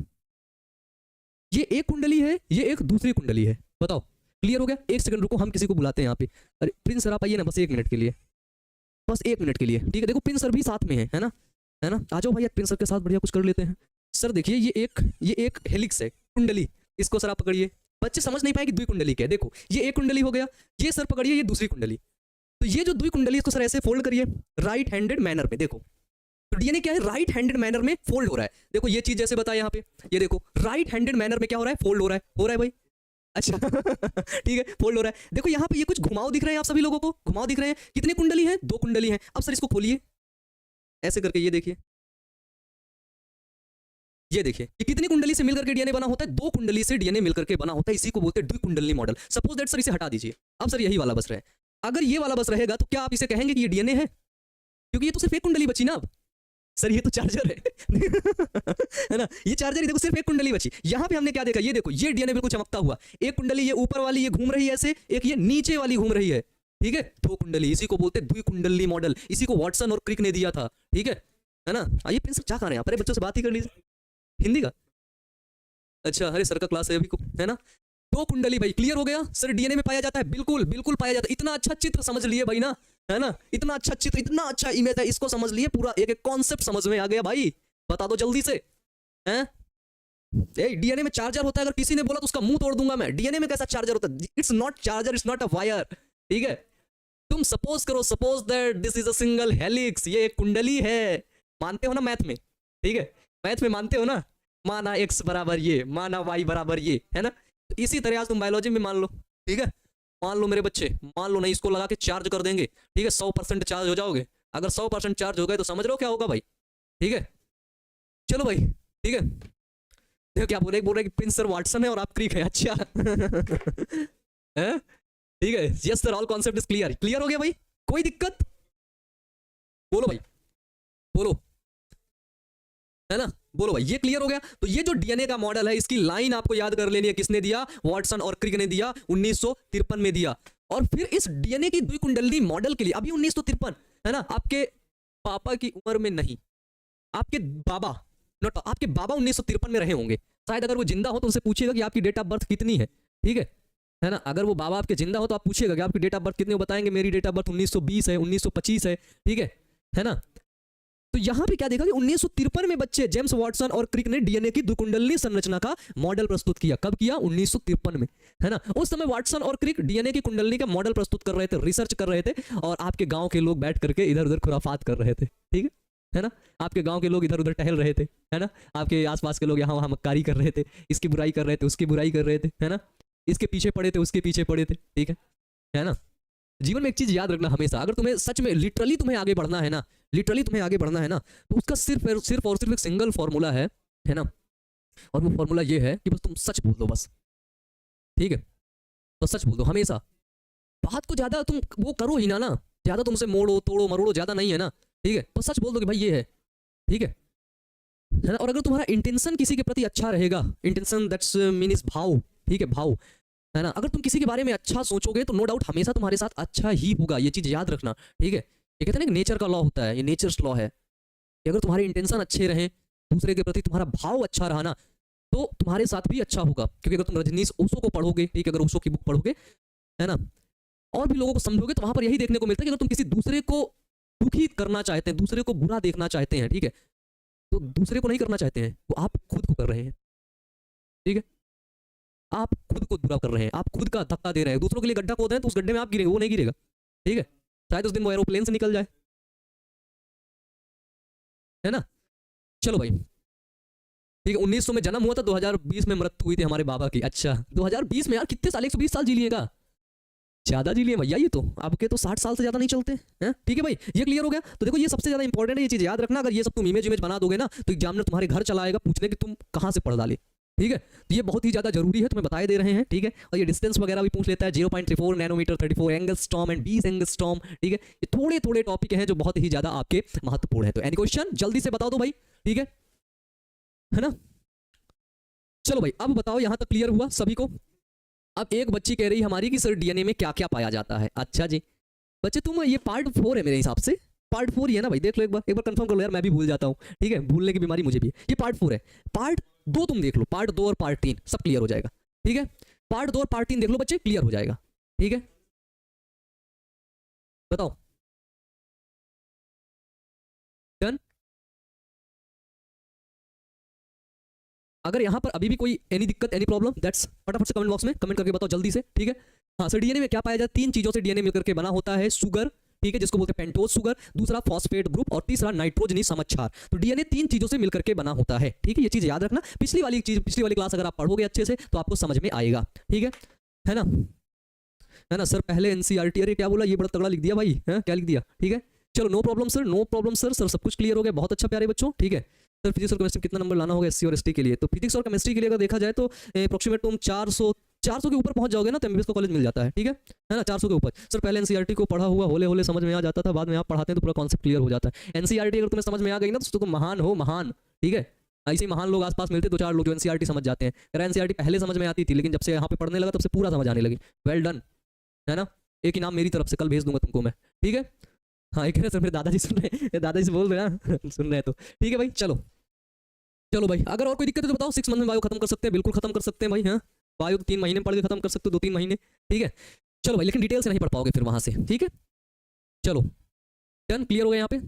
S1: ये एक कुंडली है, ये एक दूसरी कुंडली है। बताओ क्लियर हो गया? एक सेकंड रुको, हम किसी को बुलाते हैं यहाँ पे। अरे प्रिंस सर आप आइए ना, बस 1 मिनट के लिए, बस 1 मिनट के लिए। ठीक है, देखो प्रिंस सर भी साथ में है ना, है ना, आ जाओ भाई, प्रिंस सर के साथ बढ़िया कुछ कर लेते हैं। सर देखिए, ये एक हेलिक्स है, कुंडली। इसको सर आप पकड़िए। बच्चे समझ नहीं पाए कि द्विकुंडली क्या है। देखो ये एक कुंडली हो गया, ये सर पकड़िए, ये दूसरी कुंडली। तो ये जो द्विकुंडली, इसको सर ऐसे फोल्ड करिए राइट हैंडेड मैनर में। देखो तो डीएनए क्या है? राइट हैंडेड मैनर में फोल्ड हो रहा है। देखो ये चीज जैसे बताया यहाँ पे, ये देखो राइट हैंडेड मैनर में क्या हो रहा है? फोल्ड हो रहा है भाई। अच्छा ठीक है, फोल्ड हो रहा है। देखो यहाँ पे ये कुछ घुमाव दिख रहे हैं आप सभी लोगों को, घुमाव दिख रहे हैं। कितने कुंडली हैं? 2 कुंडली हैं। अब सर इसको खोलिए ऐसे करके, ये देखिए, ये देखिए, ये कितनी कुंडली से मिलकर के डीएनए बना होता है? 2 कुंडली से डीएनए मिलकर के बना होता है। इसी को बोलते हैं द्विकुंडली मॉडल। सपोज दैट सर इसे हटा दीजिए, अब सर यही वाला बस रहे। अगर ये वाला बस रहेगा तो क्या आप इसे कहेंगे कि ये डीएनए है? क्योंकि ये तो सिर्फ एक कुंडली बची ना। अब सर ये तो चार्जर है है ना, ये चार्जर ही, देखो सिर्फ एक कुंडली बची। यहाँ पे हमने क्या देखा? ये देखो, ये डीएनए बिल्कुल चमकता हुआ, एक कुंडली ये ऊपर वाली ये घूम रही है ऐसे, एक ये नीचे वाली घूम रही है। ठीक है, 2 कुंडली, इसी को बोलते हैं द्विकुंडली मॉडल। इसी को वॉटसन और क्रिक ने दिया था। ठीक है ना। आइए प्रिंस क्या कर रहे हैं आप? अरे बच्चों से बात ही कर लीजिए, हिंदी का। अच्छा, अरे सर का क्लास है अभी को, है ना। 2 कुंडली भाई, क्लियर हो गया? सर डीएनए में पाया जाता है, बिल्कुल बिल्कुल पाया जाता है। इतना अच्छा चित्र समझ लिए भाई ना, है ना, इतना अच्छा चित्र, इतना अच्छा इमेज है, इसको समझ लिए, पूरा एक एक कॉन्सेप्ट समझ में आ गया भाई। बता दो जल्दी से, हैं? डीएनए में चार्जर होता है, अगर किसी ने बोला तो उसका मुंह तोड़ दूंगा मैं। डीएनए में कैसा चार्जर होता है? It's not charger, it's not a wire. ठीक है, तुम सपोज करो, suppose that this is a single helix, ये एक कुंडली है। मानते हो ना मैथ में? ठीक है, मैथ में मानते हो ना? माना x बराबर ये, माना y बराबर ये, है ना। तो इसी तरह आज तुम बायोलॉजी में मान लो, ठीक है, मान लो मेरे बच्चे, मान लो नहीं, इसको लगा के चार्ज कर देंगे, ठीक है, 100% चार्ज हो जाओगे। अगर 100% चार्ज हो गए तो समझ लो क्या होगा भाई, ठीक है। चलो भाई, ठीक है, देखो क्या बोल रहे कि प्रिंस सर वाटसन है और आप क्रिक है, अच्छा ठीक है, yes sir, all concept is clear, clear हो गया भाई, कोई दिक्कत, बोलो भाई, बोलो, है ना, बोलो भाई, ये क्लियर हो गया। तो ये जो डीएनए का मॉडल है, इसकी लाइन आपको याद कर लेनी है, किसने दिया, वाटसन और क्रिक ने दिया, 1953 में दिया। और फिर इस डीएनए की द्विकुंडली मॉडल के लिए अभी 1953, है ना, आपके पापा की उम्र में नहीं, आपके बाबा, नॉट आपके बाबा 1953 में रहे होंगे शायद। अगर वो जिंदा हो तो उनसे पूछिएगा कि आपकी डेट ऑफ बर्थ कितनी है ना। अगर वो बाबा आपके जिंदा हो तो आप पूछिएगा कि आपकी डेट ऑफ बर्थ कितनी, वो बताएंगे मेरी डेट ऑफ बर्थ 1920 है, 1925 है, ठीक है ना। तो यहां पे क्या देखा कि 1953 में बच्चे जेम्स वाटसन और क्रिक ने डीएनए की द्विकुंडली संरचना का मॉडल प्रस्तुत किया। कब किया, 1953 में, है ना। उस समय वाटसन और क्रिक डीएनए की कुंडली का मॉडल प्रस्तुत कर रहे थे, रिसर्च कर रहे थे, और आपके गांव के लोग बैठ करके इधर उधर खुराफात कर रहे थे, ठीक है ना। आपके गांव के लोग इधर उधर टहल रहे थे, है ना। आपके आसपास के लोग यहाँ वहां मक्कारी कर रहे थे, इसकी बुराई कर रहे थे, उसकी बुराई कर रहे थे, है ना। इसके पीछे पड़े थे, उसके पीछे पड़े थे, ठीक है ना। जीवन में एक चीज याद रखना हमेशा, अगर तुम्हें सच में लिटरली तुम्हें आगे बढ़ना है ना, लिटरली तुम्हें आगे बढ़ना है ना, तो उसका सिर्फ और सिर्फ एक सिंगल फॉर्मूला है ना। और वो फॉर्मूला ये है कि बस तुम सच बोल दो, बस, ठीक है, बस सच बोल दो हमेशा। बात को ज्यादा तुम वो करो ही ना, ज्यादा तुमसे मोड़ो तोड़ो मरोड़ो ज्यादा नहीं है ना, ठीक है। तो सच बोल दो कि भाई ये है, ठीक है ना। और अगर तुम्हारा इंटेंशन किसी के प्रति अच्छा रहेगा, इंटेंशन दैट्स मीन्स भाव, ठीक है, भाव, है ना। अगर तुम किसी के बारे में अच्छा सोचोगे तो नो डाउट हमेशा तुम्हारे साथ अच्छा ही होगा, ये चीज याद रखना, ठीक है। ये कहते हैं ना नेचर का लॉ होता है, ये नेचर्स लॉ है कि अगर तुम्हारे इंटेंशन अच्छे रहे, दूसरे के प्रति तुम्हारा भाव अच्छा रहा ना, तो तुम्हारे साथ भी अच्छा होगा। क्योंकि अगर तुम रजनीश ओशो को पढ़ोगे, ठीक है, अगर ओशो की बुक पढ़ोगे, है ना, और भी लोगों को समझोगे, तो वहां पर यही देखने को मिलता है कि अगर तुम किसी दूसरे को दुखी करना चाहते हैं, दूसरे को बुरा देखना चाहते हैं, ठीक है, तो दूसरे को नहीं करना चाहते हैं, वो आप खुद को कर रहे हैं, ठीक है। आप खुद को बुरा कर रहे हैं, आप खुद का धक्का दे रहे हैं, दूसरों के लिए गड्ढा खोद रहे हैं तो उस गड्ढे में आप गिरेंगे, वो नहीं गिरेगा, ठीक है। शायद उस दिन वो एरोप्लेन से निकल जाए, है ना। चलो भाई, ठीक है, 1900 में जन्म हुआ था, 2020 में मृत्यु हुई थी हमारे बाबा की। अच्छा 2020 में, यार कितने साल, 120 साल जी लिएगा, ज्यादा जी लिए भैया, ये तो आपके तो 60 साल से ज्यादा नहीं चलते हैं, ठीक है भाई, ये क्लियर हो गया। तो देखो ये सबसे ज्यादा इंपॉर्टेंट है, ये चीज याद रखना। अगर ये सब तुम इमेज बना दोगे ना, तो एग्जामिनर तुम्हारे घर चला आएगा पूछने कि तुम कहां से पढ़ डाले, ठीक है। तो ये बहुत ही ज्यादा जरूरी है, तुम्हें बताए दे रहे हैं, ठीक है। और ये डिस्टेंस वगैरह भी पूछ लेता है, 0.34 नैनोमीटर, 34 एंगस्ट्रॉम एंड 20 एंगस्ट्रॉम, ठीक है। ये थोड़े थोड़े टॉपिक हैं जो बहुत ही ज्यादा आपके महत्वपूर्ण है। तो एनी क्वेश्चन जल्दी से बता दो भाई, ठीक है ना। चलो भाई, अब बताओ, यहां तक क्लियर हुआ सभी को। अब एक बच्ची कह रही हमारी कि सर डीएनए में क्या क्या पाया जाता है। अच्छा जी बच्चे, तुम ये पार्ट 4 है मेरे हिसाब से, पार्ट 4 ही है ना भाई, देख लो एक बार कंफर्म कर लो यार, मैं भी भूल जाता हूँ, ठीक है, भूलने की बीमारी मुझे भी है। ये पार्ट 4 है, पार्ट 2 तुम देख लो, पार्ट 2 और पार्ट 3 सब क्लियर हो जाएगा, ठीक है। पार्ट 2 और पार्ट 3 देख लो बच्चे, क्लियर हो जाएगा, ठीक है। बताओ, डन। अगर यहाँ पर अभी भी कोई एनी दिक्कत, एनी प्रॉब्लम, दैट्स फटाफट से कमेंट बॉक्स में कमेंट करके बताओ जल्दी से, ठीक है। हाँ सर, डीएनए में क्या पाया जाता है, 3 चीजों से डीएनए मिलकर के बना होता है, शुगर, ठीक है, जिसको बोलते हैं पेंटोज शुगर, दूसरा फॉस्फेट ग्रुप, और तीसरा नाइट्रोजनी समक्षार। तो डीएनए 3 चीजों से मिलकर के बना होता है, ठीक है, ये चीज याद रखना। पिछली वाली क्लास अगर आप पढ़ोगे अच्छे से तो आपको समझ में आएगा, ठीक है ना, है ना। सर पहले एनसीईआरटी, अरे क्या बोला, ये बड़ा तगड़ा लिख दिया भाई, है क्या लिख दिया, ठीक है। चलो no problem sir, no problem sir, सब कुछ क्लियर हो गया, बहुत अच्छा प्यारे बच्चों, ठीक है। सर फिजिक्स और केमिस्ट्री कितना नंबर लाना होगा एससी और एसटी के लिए। तो फिजिक्स और केमिस्ट्री के लिए अगर देखा जाए तो अप्रोक्सीमेट तुम 400 के ऊपर पहुंच जाओगे ना, तो एमबीबीएस का कॉलेज मिल जाता है, ठीक है ना, 400 के ऊपर। सर पहले एनसीईआरटी को पढ़ा हुआ होले होले समझ में आ जाता था, बाद में आप पढ़ाते हैं तो पूरा कॉन्सेप्ट क्लियर हो जाता है। एनसीईआरटी अगर तुम्हें समझ में आ गई ना तो तुम महान हो, महान, ठीक है। ऐसे महान लोग आसपास मिलते 2-4 लोग जो एनसीईआरटी समझ जाते हैं। अगर एनसीईआरटी पहले समझ में आती थी, लेकिन जब से यहाँ पे पढ़ने लगा तब से पूरा समझ आने लगी। वेल डन, है ना, एक इनाम मेरी तरफ से कल भेज दूंगा तुमको मैं, ठीक है। हाँ एक सर मेरे दादाजी सुन रहे हैं, दादाजी से बोल रहे हैं सुन रहे हैं तो ठीक है भाई। चलो भाई, अगर और कोई दिक्कत है तो बताओ। 6 मंथ में बायो खत्म कर सकते हैं, बिल्कुल खत्म कर सकते हैं भाई। हाँ बायो तो 3 महीने में पढ़ के खत्म कर सकते हो, 2-3 महीने, ठीक है। चलो भाई, लेकिन डिटेल से नहीं पढ़ पाओगे फिर वहां से, ठीक है। चलो डन, क्लियर हो गया यहाँ पे।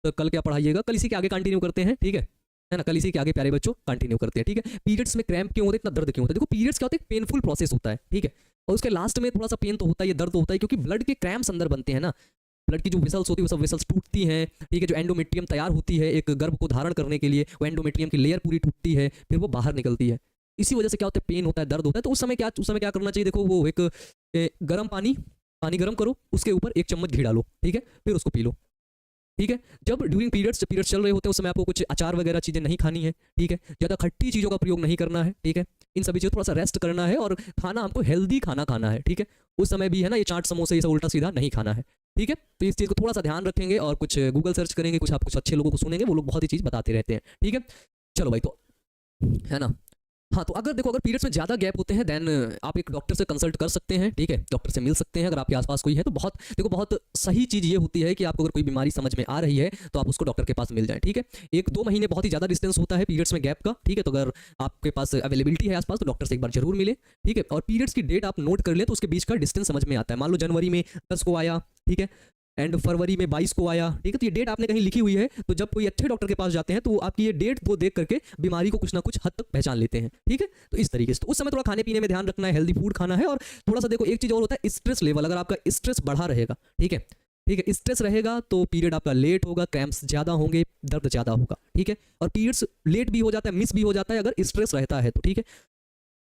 S1: तो कल क्या पढ़ाइएगा, कल इसी के आगे कंटिन्यू करते हैं, ठीक है ना, कल इसी के आगे प्यारे बच्चों कंटिन्यू करते हैं, ठीक है। पीरियड्स में क्रैम्प क्यों होता है, इतना दर्द क्यों होता है। देखो पीरियड्स क्या होता है, पेनफुल प्रोसेस होता है, ठीक है, और उसके लास्ट में थोड़ा सा पेन तो होता है, ये दर्द होता है, क्योंकि ब्लड के क्रैम्प्स अंदर बनते हैं ना, ब्लड की जो वेसल्स होती है वो सब वेसल्स टूटती हैं, ठीक है। जो एंडोमेट्रियम तैयार होती है एक गर्भ को धारण करने के लिए, वो एंडोमेट्रियम की लेयर पूरी टूटती है, फिर वो बाहर निकलती है। इसी वजह से क्या होता है, पेन होता है, दर्द होता है। तो उस समय क्या करना चाहिए, देखो वो एक गर्म पानी गर्म करो, उसके ऊपर 1 चम्मच घी डालो, ठीक है, फिर उसको पी लो, ठीक है। जब ड्यूरिंग पीरियड्स चल रहे होते हैं उस समय आपको कुछ अचार वगैरह चीज़ें नहीं खानी है, ठीक है, ज़्यादा खट्टी चीज़ों का प्रयोग नहीं करना है, ठीक है, इन सभी चीज़ों थोड़ा सा रेस्ट करना है और खाना हमको हेल्दी खाना खाना है, ठीक है। उस समय भी है ना ये चाट समोसे ये सब उल्टा सीधा नहीं खाना है, ठीक है। तो इस चीज़ को थोड़ा सा ध्यान रखेंगे और कुछ गूगल सर्च करेंगे, कुछ आप कुछ अच्छे लोगों को सुनेंगे, वो लोग बहुत ही चीज़ बताते रहते हैं, ठीक है। चलो भाई, तो है ना, हाँ, तो अगर देखो अगर पीरियड्स में ज़्यादा गैप होते हैं देन आप एक डॉक्टर से कंसल्ट कर सकते हैं, ठीक है, डॉक्टर से मिल सकते हैं अगर आपके आसपास कोई है तो। बहुत देखो बहुत सही चीज़ ये होती है कि आपको अगर कोई बीमारी समझ में आ रही है तो आप उसको डॉक्टर के पास मिल जाए, ठीक है। 1-2 महीने बहुत ही ज़्यादा डिस्टेंस होता है पीरियड्स में गैप का, ठीक है। तो अगर आपके पास अवेलेबिलिटी है आसपास तो डॉक्टर से एक बार जरूर मिले, ठीक है। और पीरियड्स की डेट आप नोट कर लें तो उसके बीच का डिस्टेंस समझ में आता है। मान लो जनवरी में 10 को आया, ठीक है, एंड फरवरी में 22 को आया, ठीक है, तो ये डेट आपने कहीं लिखी हुई है, तो जब कोई अच्छे डॉक्टर के पास जाते हैं तो आपकी ये डेट वो देख करके बीमारी को कुछ ना कुछ हद तक पहचान लेते हैं, ठीक है। तो इस तरीके से तो उस समय थोड़ा खाने पीने में ध्यान रखना है, हेल्दी फूड खाना है। और थोड़ा सा देखो एक चीज़ और होता है, स्ट्रेस लेवल, अगर आपका स्ट्रेस बढ़ा रहेगा, ठीक है, ठीक है, स्ट्रेस रहेगा तो पीरियड आपका लेट होगा, क्रैम्प्स ज़्यादा होंगे, दर्द ज़्यादा होगा, ठीक है। और पीरियड्स लेट भी हो जाता है, मिस भी हो जाता है अगर स्ट्रेस रहता है तो, ठीक है।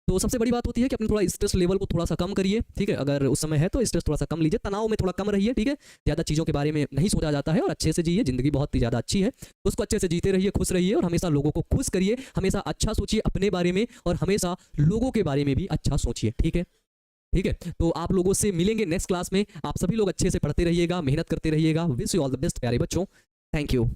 S1: तो सबसे बड़ी बात होती है कि अपने थोड़ा स्ट्रेस लेवल को थोड़ा सा कम करिए, ठीक है। अगर उस समय है तो स्ट्रेस थोड़ा सा कम लीजिए, तनाव में थोड़ा कम रहिए, ठीक है। ज़्यादा चीज़ों के बारे में नहीं सोचा जाता है और अच्छे से जिए, जिंदगी बहुत ही ज़्यादा अच्छी है, उसको अच्छे से जीते रहिए, खुश रहिए और हमेशा लोगों को खुश करिए, हमेशा अच्छा सोचिए अपने बारे में और हमेशा लोगों के बारे में भी अच्छा सोचिए, ठीक है, ठीक है। तो आप लोगों से मिलेंगे नेक्स्ट क्लास में, आप सभी लोग अच्छे से पढ़ते रहिएगा, मेहनत करते रहिएगा। Wish you all the best प्यारे बच्चों, थैंक यू।